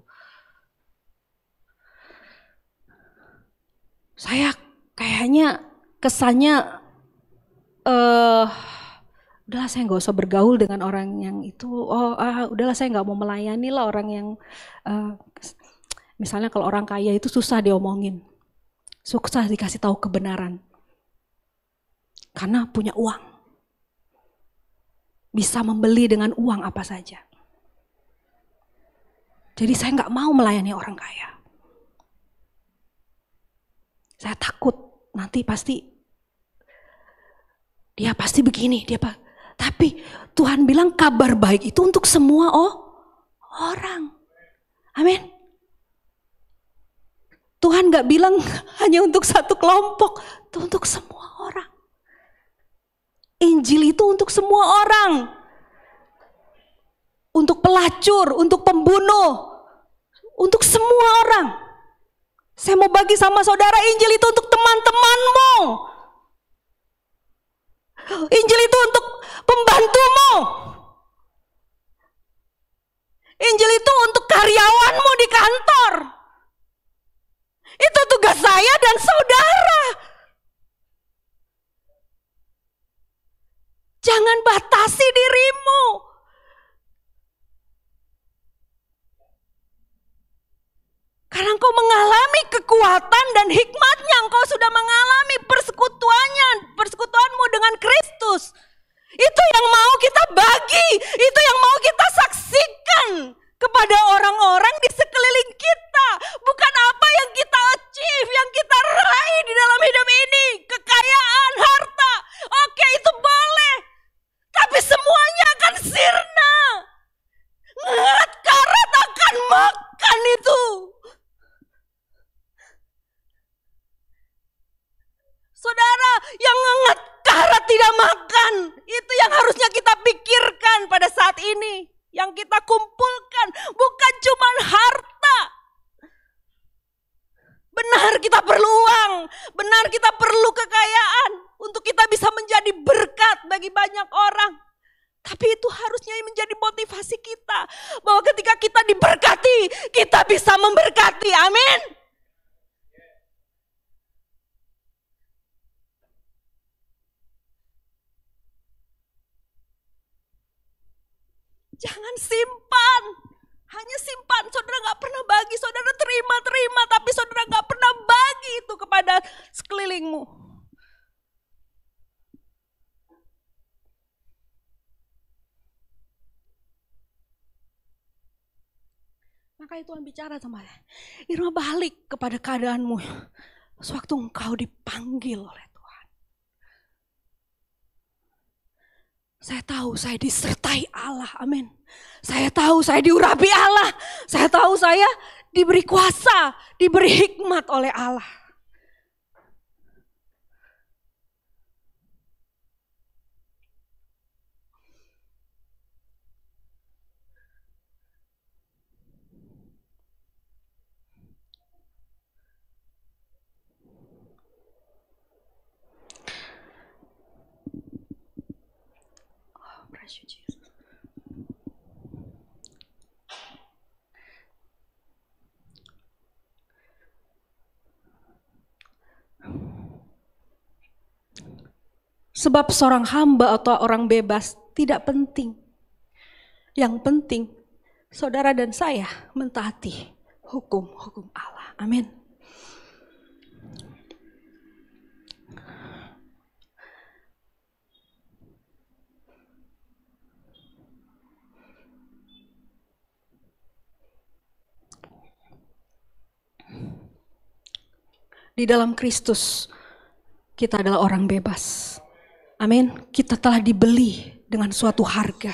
A: Saya kayaknya kesannya, udahlah saya nggak usah bergaul dengan orang yang itu. Udahlah saya nggak mau melayani lah orang yang, misalnya kalau orang kaya itu susah diomongin, susah dikasih tahu kebenaran, karena punya uang, bisa membeli dengan uang apa saja. Jadi saya nggak mau melayani orang kaya. Saya takut nanti dia pasti begini, tapi Tuhan bilang kabar baik itu untuk semua orang. Amin. Tuhan gak bilang hanya untuk satu kelompok, itu untuk semua orang. Injil itu untuk semua orang. Untuk pelacur, untuk pembunuh, untuk semua orang. Saya mau bagi sama saudara, Injil itu untuk teman-temanmu. Injil itu untuk pembantumu. Injil itu untuk karyawanmu di kantor. Itu tugas saya dan saudara. Jangan batasi dirimu. Karena engkau mengalami kekuatan dan hikmatnya, engkau sudah mengalami persekutuanmu dengan Kristus. Itu yang mau kita bagi, itu yang mau kita saksikan kepada orang-orang di sekeliling kita. Bukan apa yang kita achieve, yang kita raih di dalam hidup ini, kekayaan, harta. Oke, itu ini yang kita kumpulkan bukan cuma harta. Benar kita perlu uang, benar kita perlu kekayaan untuk kita bisa menjadi berkat bagi banyak orang. Tapi itu harusnya menjadi motivasi kita, bahwa ketika kita diberkati, kita bisa memberkati. Amin. Jangan simpan. Hanya simpan, saudara gak pernah bagi, saudara terima, tapi saudara gak pernah bagi itu kepada sekelilingmu. Maka Tuhan bicara sama saya, Irma, balik kepada keadaanmu sewaktu engkau dipanggil oleh Tuhan. Saya tahu saya disertai Allah, amin. Saya tahu saya diurapi Allah. Saya tahu saya diberi kuasa, diberi hikmat oleh Allah. Oh, praise you, Jesus. Sebab seorang hamba atau orang bebas tidak penting. Yang penting saudara dan saya mentaati hukum-hukum Allah. Amin. Di dalam Kristus kita adalah orang bebas. Amin. Kita telah dibeli dengan suatu harga.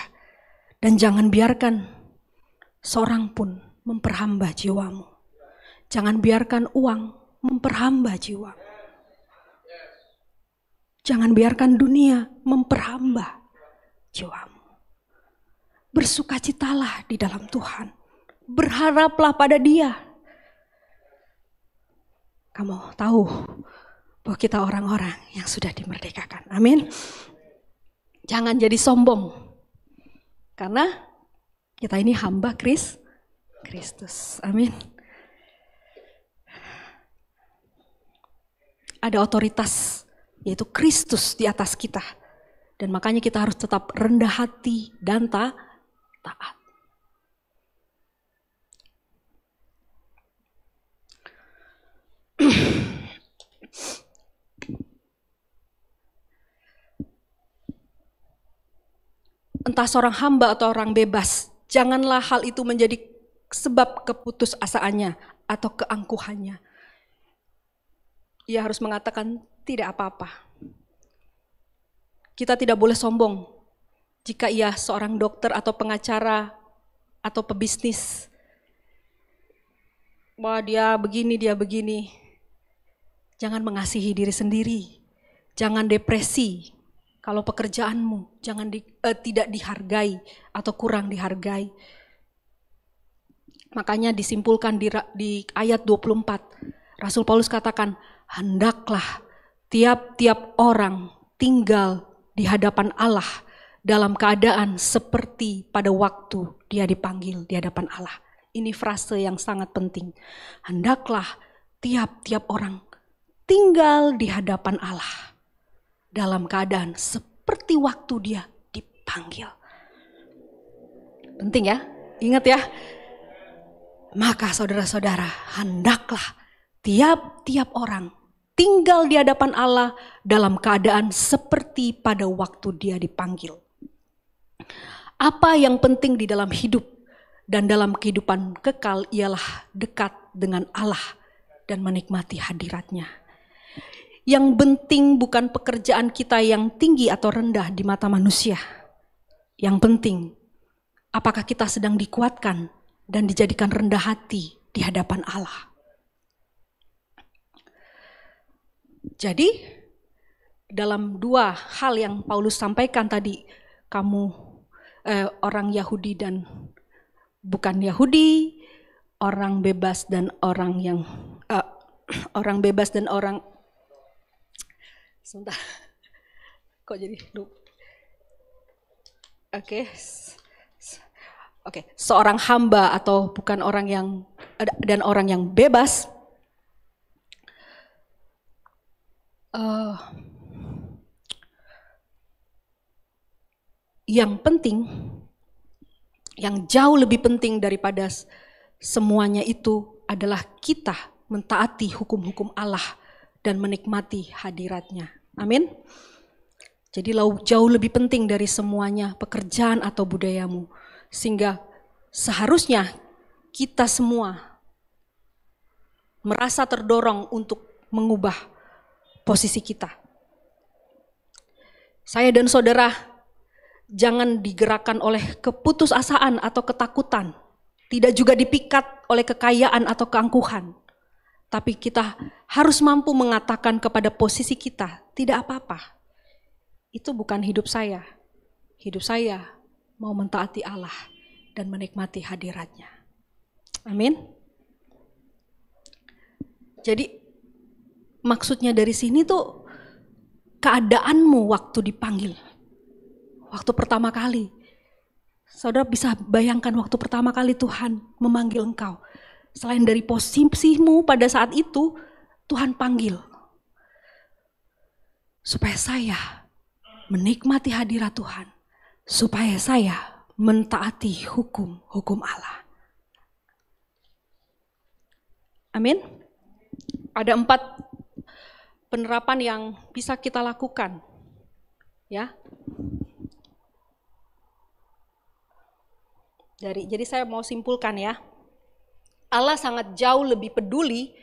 A: Dan jangan biarkan seorang pun memperhamba jiwamu. Jangan biarkan uang memperhamba jiwa. Jangan biarkan dunia memperhamba jiwamu. Bersukacitalah di dalam Tuhan. Berharaplah pada Dia. Kamu tahu bahwa kita orang-orang yang sudah dimerdekakan. Amin. Jangan jadi sombong. Karena kita ini hamba Kristus. Amin. Ada otoritas, yaitu Kristus di atas kita. Dan makanya kita harus tetap rendah hati dan taat. Entah seorang hamba atau orang bebas, janganlah hal itu menjadi sebab keputusasaannya atau keangkuhannya. Ia harus mengatakan tidak apa-apa. Kita tidak boleh sombong jika ia seorang dokter atau pengacara atau pebisnis. Wah, dia begini. Jangan mengasihi diri sendiri. Jangan depresi. Kalau pekerjaanmu jangan tidak dihargai atau kurang dihargai. Makanya disimpulkan di ayat 24. Rasul Paulus katakan, hendaklah tiap-tiap orang tinggal di hadapan Allah dalam keadaan seperti pada waktu dia dipanggil di hadapan Allah. Ini frase yang sangat penting. Hendaklah tiap-tiap orang tinggal di hadapan Allah dalam keadaan seperti waktu dia dipanggil. Penting ya, ingat ya. Maka saudara-saudara, hendaklah tiap-tiap orang tinggal di hadapan Allah dalam keadaan seperti pada waktu dia dipanggil. Apa yang penting di dalam hidup dan dalam kehidupan kekal ialah dekat dengan Allah dan menikmati hadiratnya. Yang penting bukan pekerjaan kita yang tinggi atau rendah di mata manusia. Yang penting, apakah kita sedang dikuatkan dan dijadikan rendah hati di hadapan Allah. Jadi, dalam dua hal yang Paulus sampaikan tadi, orang Yahudi dan bukan Yahudi, orang bebas dan orang yang orang bebas dan orang sebentar. Kok jadi Oke, seorang hamba atau bukan orang yang dan orang yang bebas. Yang penting, yang jauh lebih penting daripada semuanya itu adalah kita mentaati hukum-hukum Allah dan menikmati hadiratnya. Amin. Jadi jauh lebih penting dari semuanya pekerjaan atau budayamu. Sehingga seharusnya kita semua merasa terdorong untuk mengubah posisi kita. Saya dan saudara jangan digerakkan oleh keputusasaan atau ketakutan. Tidak juga dipikat oleh kekayaan atau keangkuhan. Tapi kita harus mampu mengatakan kepada posisi kita, tidak apa-apa. Itu bukan hidup saya. Hidup saya mau mentaati Allah dan menikmati hadiratnya. Amin. Jadi maksudnya dari sini tuh keadaanmu waktu dipanggil. Waktu pertama kali. Saudara bisa bayangkan waktu pertama kali Tuhan memanggil engkau. Selain dari posisimu pada saat itu, Tuhan panggil. Supaya saya menikmati hadirat Tuhan. Supaya saya mentaati hukum Allah. Amin. Ada 4 penerapan yang bisa kita lakukan. Ya. Jadi saya mau simpulkan ya. Allah sangat jauh lebih peduli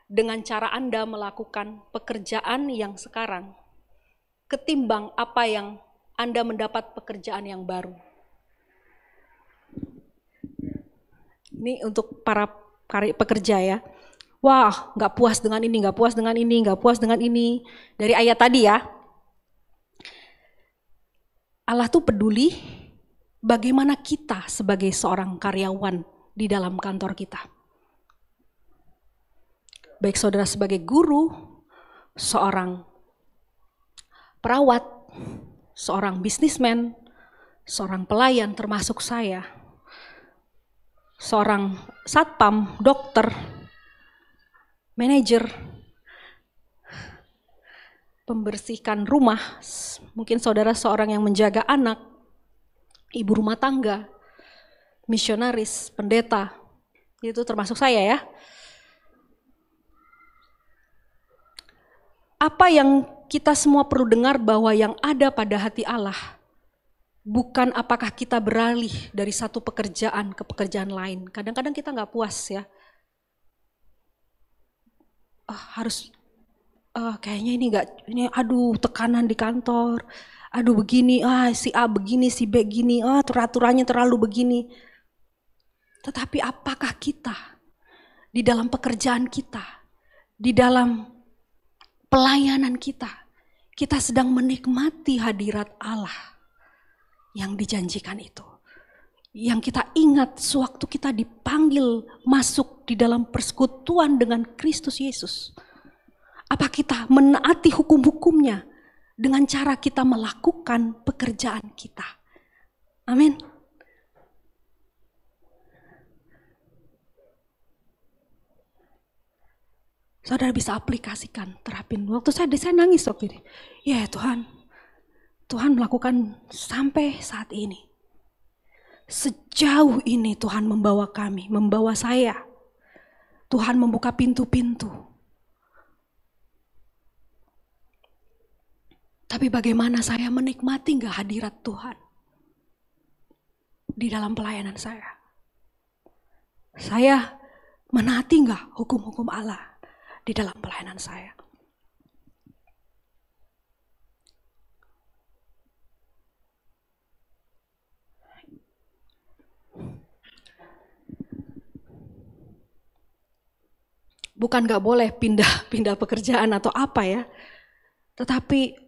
A: dengan cara Anda melakukan pekerjaan yang sekarang ketimbang apa yang Anda mendapat pekerjaan yang baru. Ini untuk para pekerja ya. Wah, nggak puas dengan ini, nggak puas dengan ini, nggak puas dengan ini. Dari ayat tadi ya. Allah tuh peduli bagaimana kita sebagai seorang karyawan di dalam kantor kita. Baik saudara sebagai guru, seorang perawat, seorang bisnismen, seorang pelayan termasuk saya, seorang satpam, dokter, manajer, pembersihkan rumah, mungkin saudara seorang yang menjaga anak, ibu rumah tangga, misionaris, pendeta, itu termasuk saya ya. Apa yang kita semua perlu dengar bahwa yang ada pada hati Allah bukan apakah kita beralih dari satu pekerjaan ke pekerjaan lain. Kadang-kadang kita nggak puas ya. Kayaknya ini aduh tekanan di kantor. Aduh begini, si A begini, si B gini, aturannya terlalu begini. Tetapi apakah kita di dalam pekerjaan kita, di dalam pelayanan kita sedang menikmati hadirat Allah yang dijanjikan itu. Yang kita ingat sewaktu kita dipanggil masuk di dalam persekutuan dengan Kristus Yesus. Apa kita menaati hukum-hukumnya dengan cara kita melakukan pekerjaan kita? Amin. Saudara bisa aplikasikan, terapin. Waktu saya nangis waktu ini. Ya Tuhan melakukan sampai saat ini. Sejauh ini Tuhan membawa kami, membawa saya. Tuhan membuka pintu-pintu. Tapi bagaimana saya menikmati gak hadirat Tuhan di dalam pelayanan saya? Saya menaati gak hukum-hukum Allah di dalam pelayanan saya? Bukan gak boleh pindah pekerjaan atau apa ya. Tetapi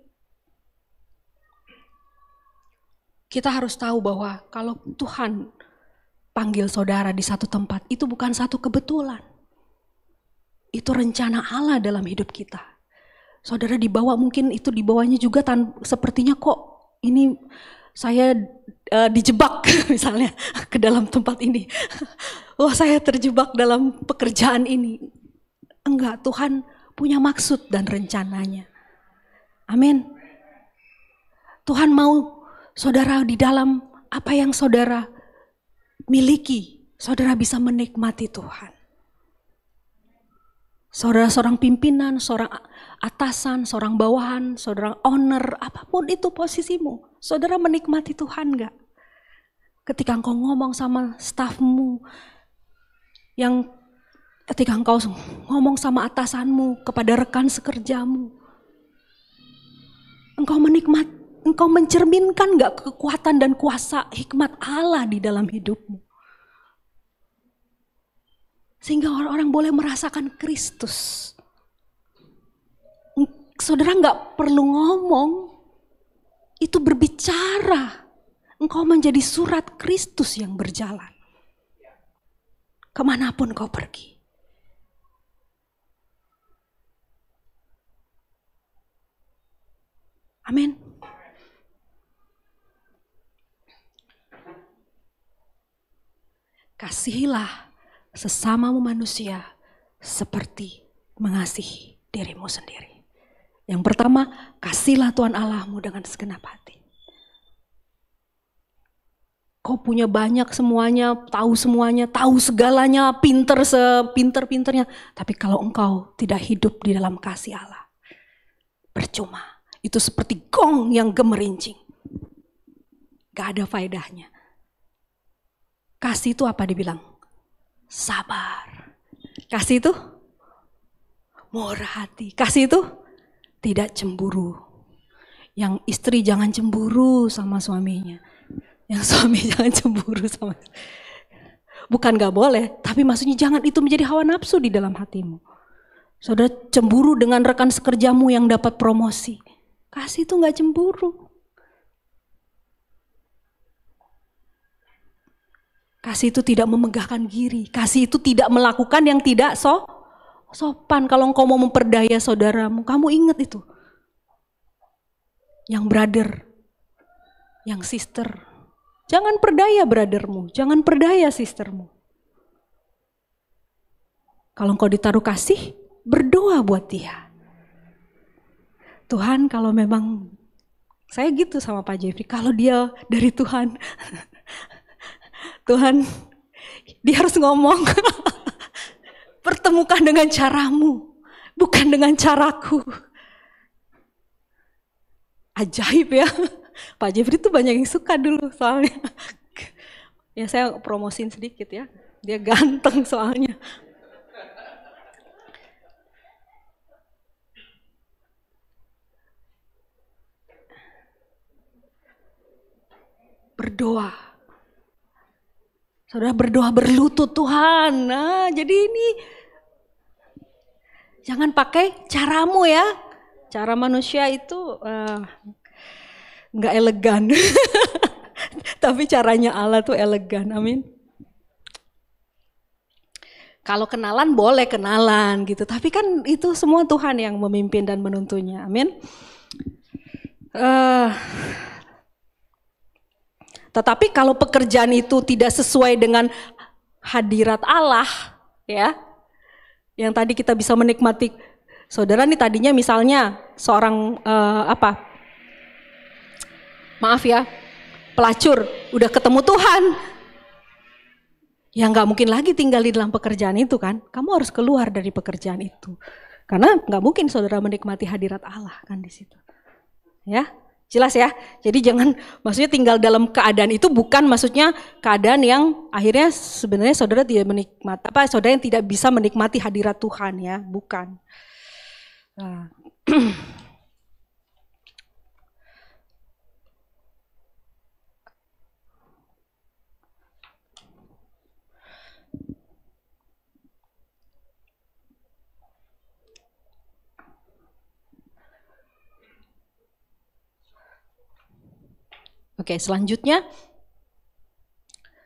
A: Kita harus tahu bahwa kalau Tuhan panggil saudara di satu tempat, itu bukan satu kebetulan. Itu rencana Allah dalam hidup kita. Saudara dibawa, mungkin itu dibawanya juga sepertinya kok ini saya dijebak misalnya ke dalam tempat ini. Wah, saya terjebak dalam pekerjaan ini. Enggak, Tuhan punya maksud dan rencananya. Amin. Tuhan mau saudara di dalam apa yang saudara miliki, saudara bisa menikmati Tuhan. Saudara seorang pimpinan, seorang atasan, seorang bawahan, seorang owner, apapun itu posisimu, saudara menikmati Tuhan enggak? Ketika engkau ngomong sama stafmu, ketika engkau ngomong sama atasanmu, kepada rekan sekerjamu, engkau mencerminkan enggak kekuatan dan kuasa hikmat Allah di dalam hidupmu? Sehingga orang-orang boleh merasakan Kristus. Saudara enggak perlu ngomong, itu berbicara. Engkau menjadi surat Kristus yang berjalan. Kemanapun kau pergi. Amin. Kasihilah sesamamu manusia seperti mengasihi dirimu sendiri. Yang pertama, kasihlah Tuhan Allahmu dengan segenap hati. Kau punya banyak semuanya, tahu segalanya, pinter sepinter-pinternya. Tapi kalau engkau tidak hidup di dalam kasih Allah, percuma. Itu seperti gong yang gemerincing. Gak ada faedahnya. Kasih itu apa dibilang? Sabar. Kasih itu murah hati. Kasih itu tidak cemburu. Yang istri jangan cemburu sama suaminya. Yang suami jangan cemburu sama. Bukan gak boleh, tapi maksudnya jangan itu menjadi hawa nafsu di dalam hatimu. Saudara cemburu dengan rekan sekerjamu yang dapat promosi. Kasih itu gak cemburu. Kasih itu tidak memegahkan diri. Kasih itu tidak melakukan yang tidak sopan. Kalau engkau mau memperdaya saudaramu, kamu ingat itu. Yang brother, yang sister. Jangan perdaya brothermu, jangan perdaya sistermu. Kalau engkau ditaruh kasih, berdoa buat dia. Tuhan, kalau memang, saya gitu sama Pak Jeffrey, kalau dia dari Tuhan, Tuhan, dia harus ngomong, pertemukan dengan caramu, bukan dengan caraku. Ajaib ya. Pak Jeffrey tuh banyak yang suka dulu soalnya. Ya saya promosin sedikit ya. Dia ganteng soalnya. Berdoa. Saudara berdoa berlutut Tuhan. Nah, jadi ini jangan pakai caramu ya. Cara manusia itu nggak elegan. Tapi caranya Allah tuh elegan, amin. Kalau kenalan boleh kenalan gitu, tapi kan itu semua Tuhan yang memimpin dan menuntunnya, amin. Tetapi kalau pekerjaan itu tidak sesuai dengan hadirat Allah, ya, yang tadi kita bisa menikmati, saudara nih tadinya misalnya seorang maaf ya, pelacur, udah ketemu Tuhan. Ya nggak mungkin lagi tinggal di dalam pekerjaan itu kan. Kamu harus keluar dari pekerjaan itu. Karena nggak mungkin saudara menikmati hadirat Allah kan di situ. Ya, jelas ya. Jadi jangan, maksudnya tinggal dalam keadaan itu bukan maksudnya keadaan yang akhirnya sebenarnya saudara tidak menikmati, saudara yang tidak bisa menikmati hadirat Tuhan ya, bukan. Nah. Oke, selanjutnya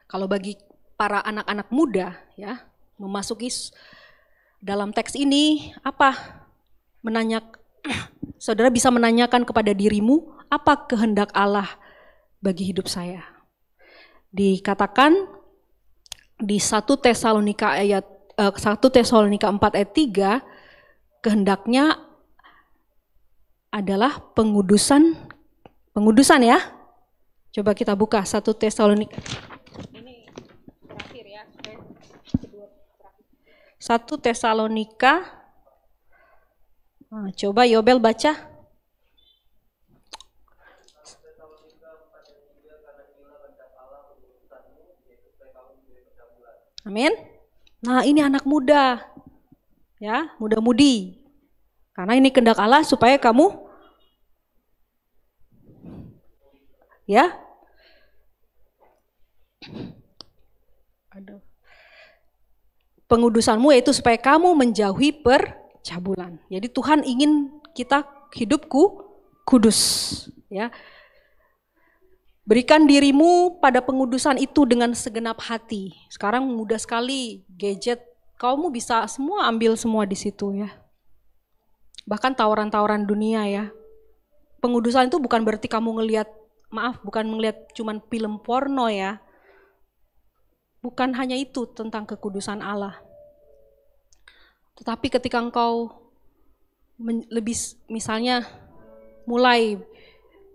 A: kalau bagi para anak-anak muda ya, memasuki dalam teks ini apa? Saudara bisa menanyakan kepada dirimu, apa kehendak Allah bagi hidup saya? Dikatakan di 1 Tesalonika 4 ayat 3, kehendaknya adalah pengudusan ya. Coba kita buka 1 Tesalonika. Ini terakhir ya. 1 Tesalonika. Nah, coba Yobel baca. Amin. Nah, ini anak muda. Ya, muda-mudi. Karena ini kehendak Allah supaya kamu ya. Pengudusanmu yaitu supaya kamu menjauhi percabulan. Jadi Tuhan ingin kita hidupku kudus, ya. Berikan dirimu pada pengudusan itu dengan segenap hati. Sekarang mudah sekali gadget, kamu bisa semua ambil semua di situ ya. Bahkan tawaran-tawaran dunia ya. Pengudusan itu bukan berarti kamu bukan ngelihat cuman film porno ya. Bukan hanya itu tentang kekudusan Allah. Tetapi ketika engkau lebih misalnya mulai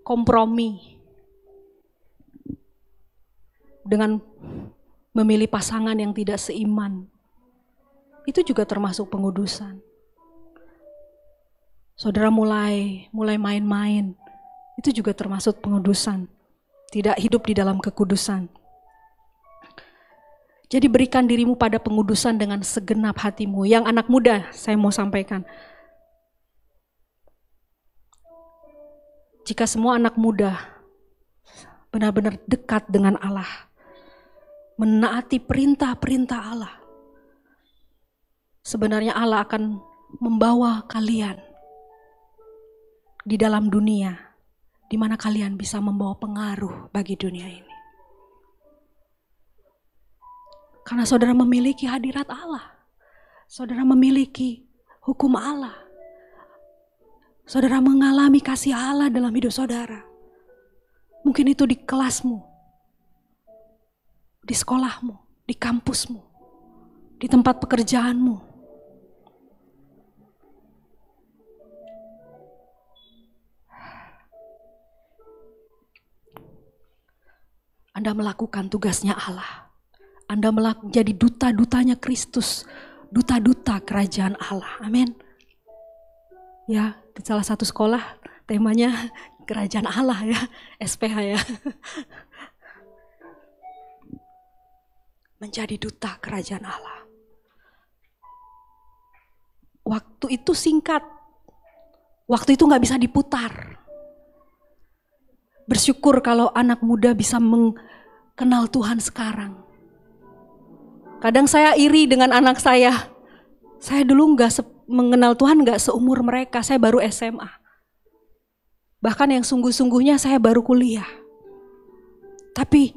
A: kompromi dengan memilih pasangan yang tidak seiman, itu juga termasuk pengudusan. Saudara mulai main-main, itu juga termasuk pengudusan. Tidak hidup di dalam kekudusan. Jadi berikan dirimu pada pengudusan dengan segenap hatimu. Yang anak muda, saya mau sampaikan. Jika semua anak muda benar-benar dekat dengan Allah, menaati perintah-perintah Allah, sebenarnya Allah akan membawa kalian di dalam dunia, di mana kalian bisa membawa pengaruh bagi dunia ini. Karena saudara memiliki hadirat Allah, saudara memiliki hukum Allah, saudara mengalami kasih Allah dalam hidup saudara. Mungkin itu di kelasmu, di sekolahmu, di kampusmu, di tempat pekerjaanmu. Anda melakukan tugasnya Allah. Anda menjadi duta-dutanya Kristus, duta-duta kerajaan Allah. Amin. Ya, di salah satu sekolah temanya kerajaan Allah ya, SPH ya. Menjadi duta kerajaan Allah. Waktu itu singkat. Waktu itu nggak bisa diputar. Bersyukur kalau anak muda bisa mengenal Tuhan sekarang. Kadang saya iri dengan anak saya. Saya dulu mengenal Tuhan nggak seumur mereka. Saya baru SMA. Bahkan yang sungguh-sungguhnya saya baru kuliah. Tapi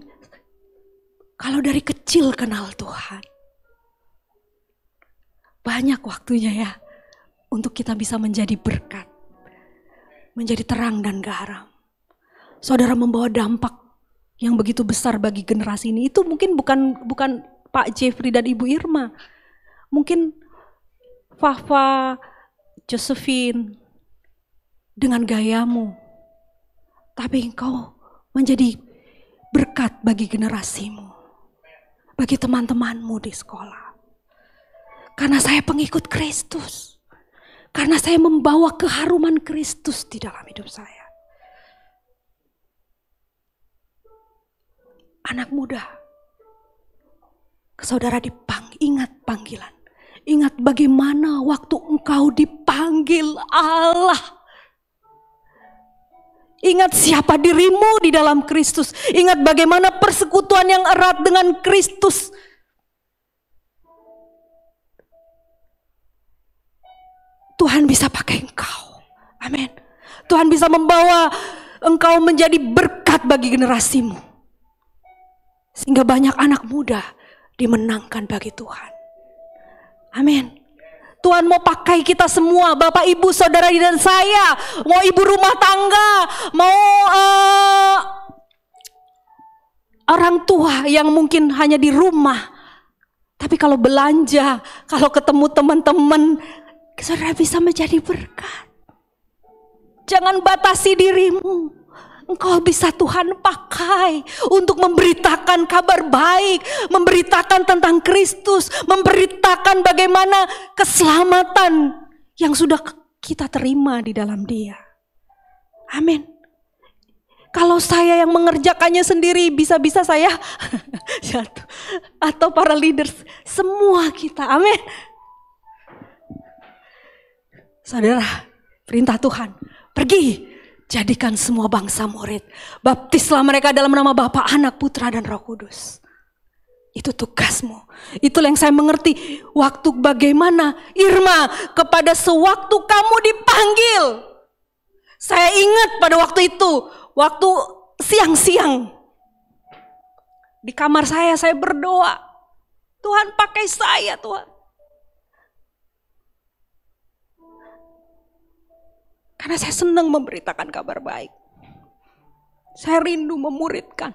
A: kalau dari kecil kenal Tuhan, banyak waktunya ya untuk kita bisa menjadi berkat, menjadi terang dan garam. Saudara membawa dampak yang begitu besar bagi generasi ini. Itu mungkin bukan Pak Jeffrey dan Ibu Irma. Mungkin Fafa, Josephine, dengan gayamu. Tapi engkau menjadi berkat bagi generasimu. Bagi teman-temanmu di sekolah. Karena saya pengikut Kristus. Karena saya membawa keharuman Kristus di dalam hidup saya. Anak muda, saudara ingat panggilan. Ingat bagaimana waktu engkau dipanggil Allah. Ingat siapa dirimu di dalam Kristus. Ingat bagaimana persekutuan yang erat dengan Kristus. Tuhan bisa pakai engkau. Amin. Tuhan bisa membawa engkau menjadi berkat berkat bagi generasimu. Sehingga banyak anak muda dimenangkan bagi Tuhan. Amin. Tuhan mau pakai kita semua, Bapak, Ibu, Saudara dan saya. Mau ibu rumah tangga, mau orang tua yang mungkin hanya di rumah. Tapi kalau belanja, kalau ketemu teman-teman, saudara bisa menjadi berkat. Jangan batasi dirimu. Engkau bisa Tuhan pakai untuk memberitakan kabar baik, memberitakan tentang Kristus, memberitakan bagaimana keselamatan yang sudah kita terima di dalam Dia. Amin. Kalau saya yang mengerjakannya sendiri, bisa-bisa saya jatuh. Atau para leaders, semua kita. Amin. Saudara, perintah Tuhan, pergi. Jadikan semua bangsa murid. Baptislah mereka dalam nama Bapa, Anak, Putra, dan Roh Kudus. Itu tugasmu. Itulah yang saya mengerti. Waktu bagaimana Irma, kepada sewaktu kamu dipanggil. Saya ingat pada waktu itu. Waktu siang-siang. Di kamar saya berdoa. Tuhan pakai saya, Tuhan. Karena saya senang memberitakan kabar baik. Saya rindu memuridkan.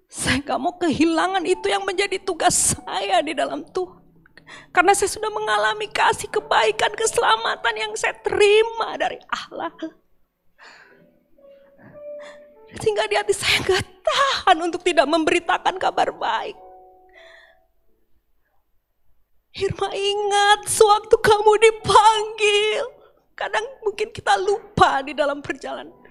A: Saya gak mau kehilangan itu yang menjadi tugas saya di dalam Tuhan. Karena saya sudah mengalami kasih kebaikan, keselamatan yang saya terima dari Allah. Sehingga di hati saya gak tahan untuk tidak memberitakan kabar baik. Irma, ingat sewaktu kamu dipanggil. Kadang mungkin kita lupa di dalam perjalanan.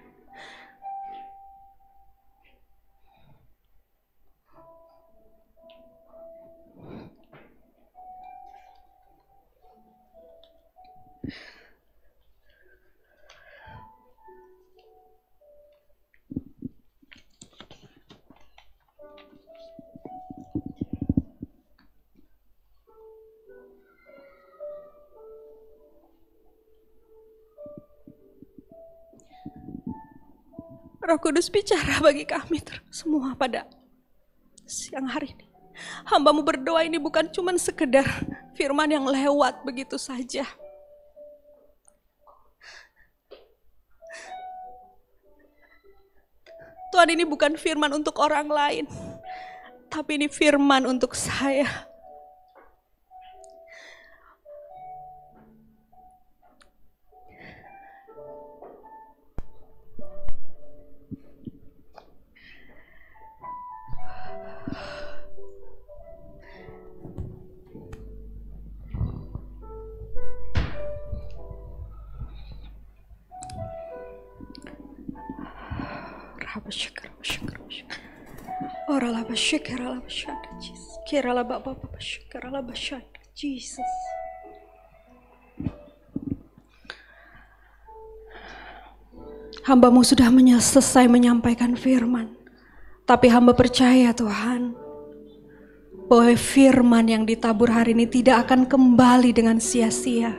A: Roh Kudus bicara bagi kami semua pada siang hari ini. Hamba-Mu berdoa ini bukan cuma sekedar firman yang lewat begitu saja. Tuhan, ini bukan firman untuk orang lain, tapi ini firman untuk saya. Jesus. Hamba-Mu sudah selesai menyampaikan firman. Tapi hamba percaya Tuhan, bahwa firman yang ditabur hari ini tidak akan kembali dengan sia-sia.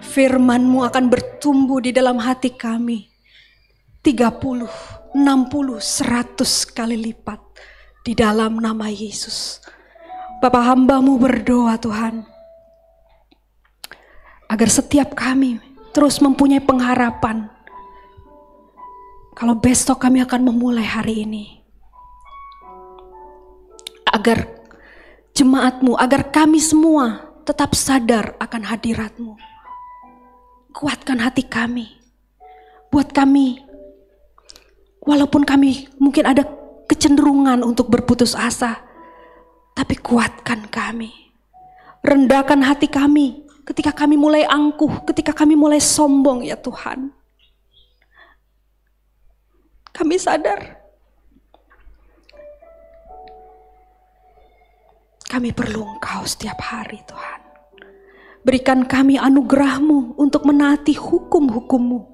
A: Firman-Mu akan bertumbuh di dalam hati kami. 30, 60, 100 kali lipat di dalam nama Yesus. Bapa, hamba-Mu berdoa Tuhan, agar setiap kami terus mempunyai pengharapan. Kalau besok kami akan memulai hari ini. Agar jemaat-Mu, agar kami semua tetap sadar akan hadirat-Mu. Kuatkan hati kami. Buat kami, walaupun kami mungkin ada kecenderungan untuk berputus asa, tapi kuatkan kami. Rendahkan hati kami ketika kami mulai angkuh, ketika kami mulai sombong ya Tuhan. Kami sadar kami perlu Engkau setiap hari Tuhan. Berikan kami anugerah-Mu untuk menaati hukum-hukum-Mu.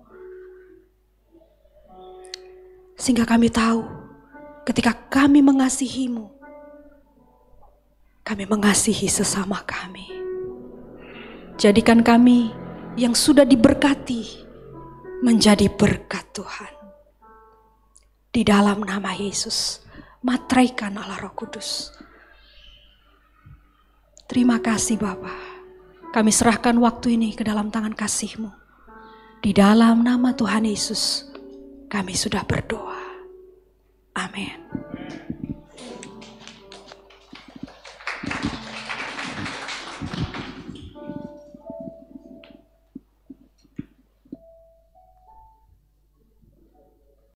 A: Sehingga kami tahu ketika kami mengasihi-Mu, kami mengasihi sesama kami. Jadikan kami yang sudah diberkati menjadi berkat Tuhan. Di dalam nama Yesus, materaikan Allah Roh Kudus. Terima kasih Bapa. Kami serahkan waktu ini ke dalam tangan kasih-Mu. Di dalam nama Tuhan Yesus, kami sudah berdoa. Amin.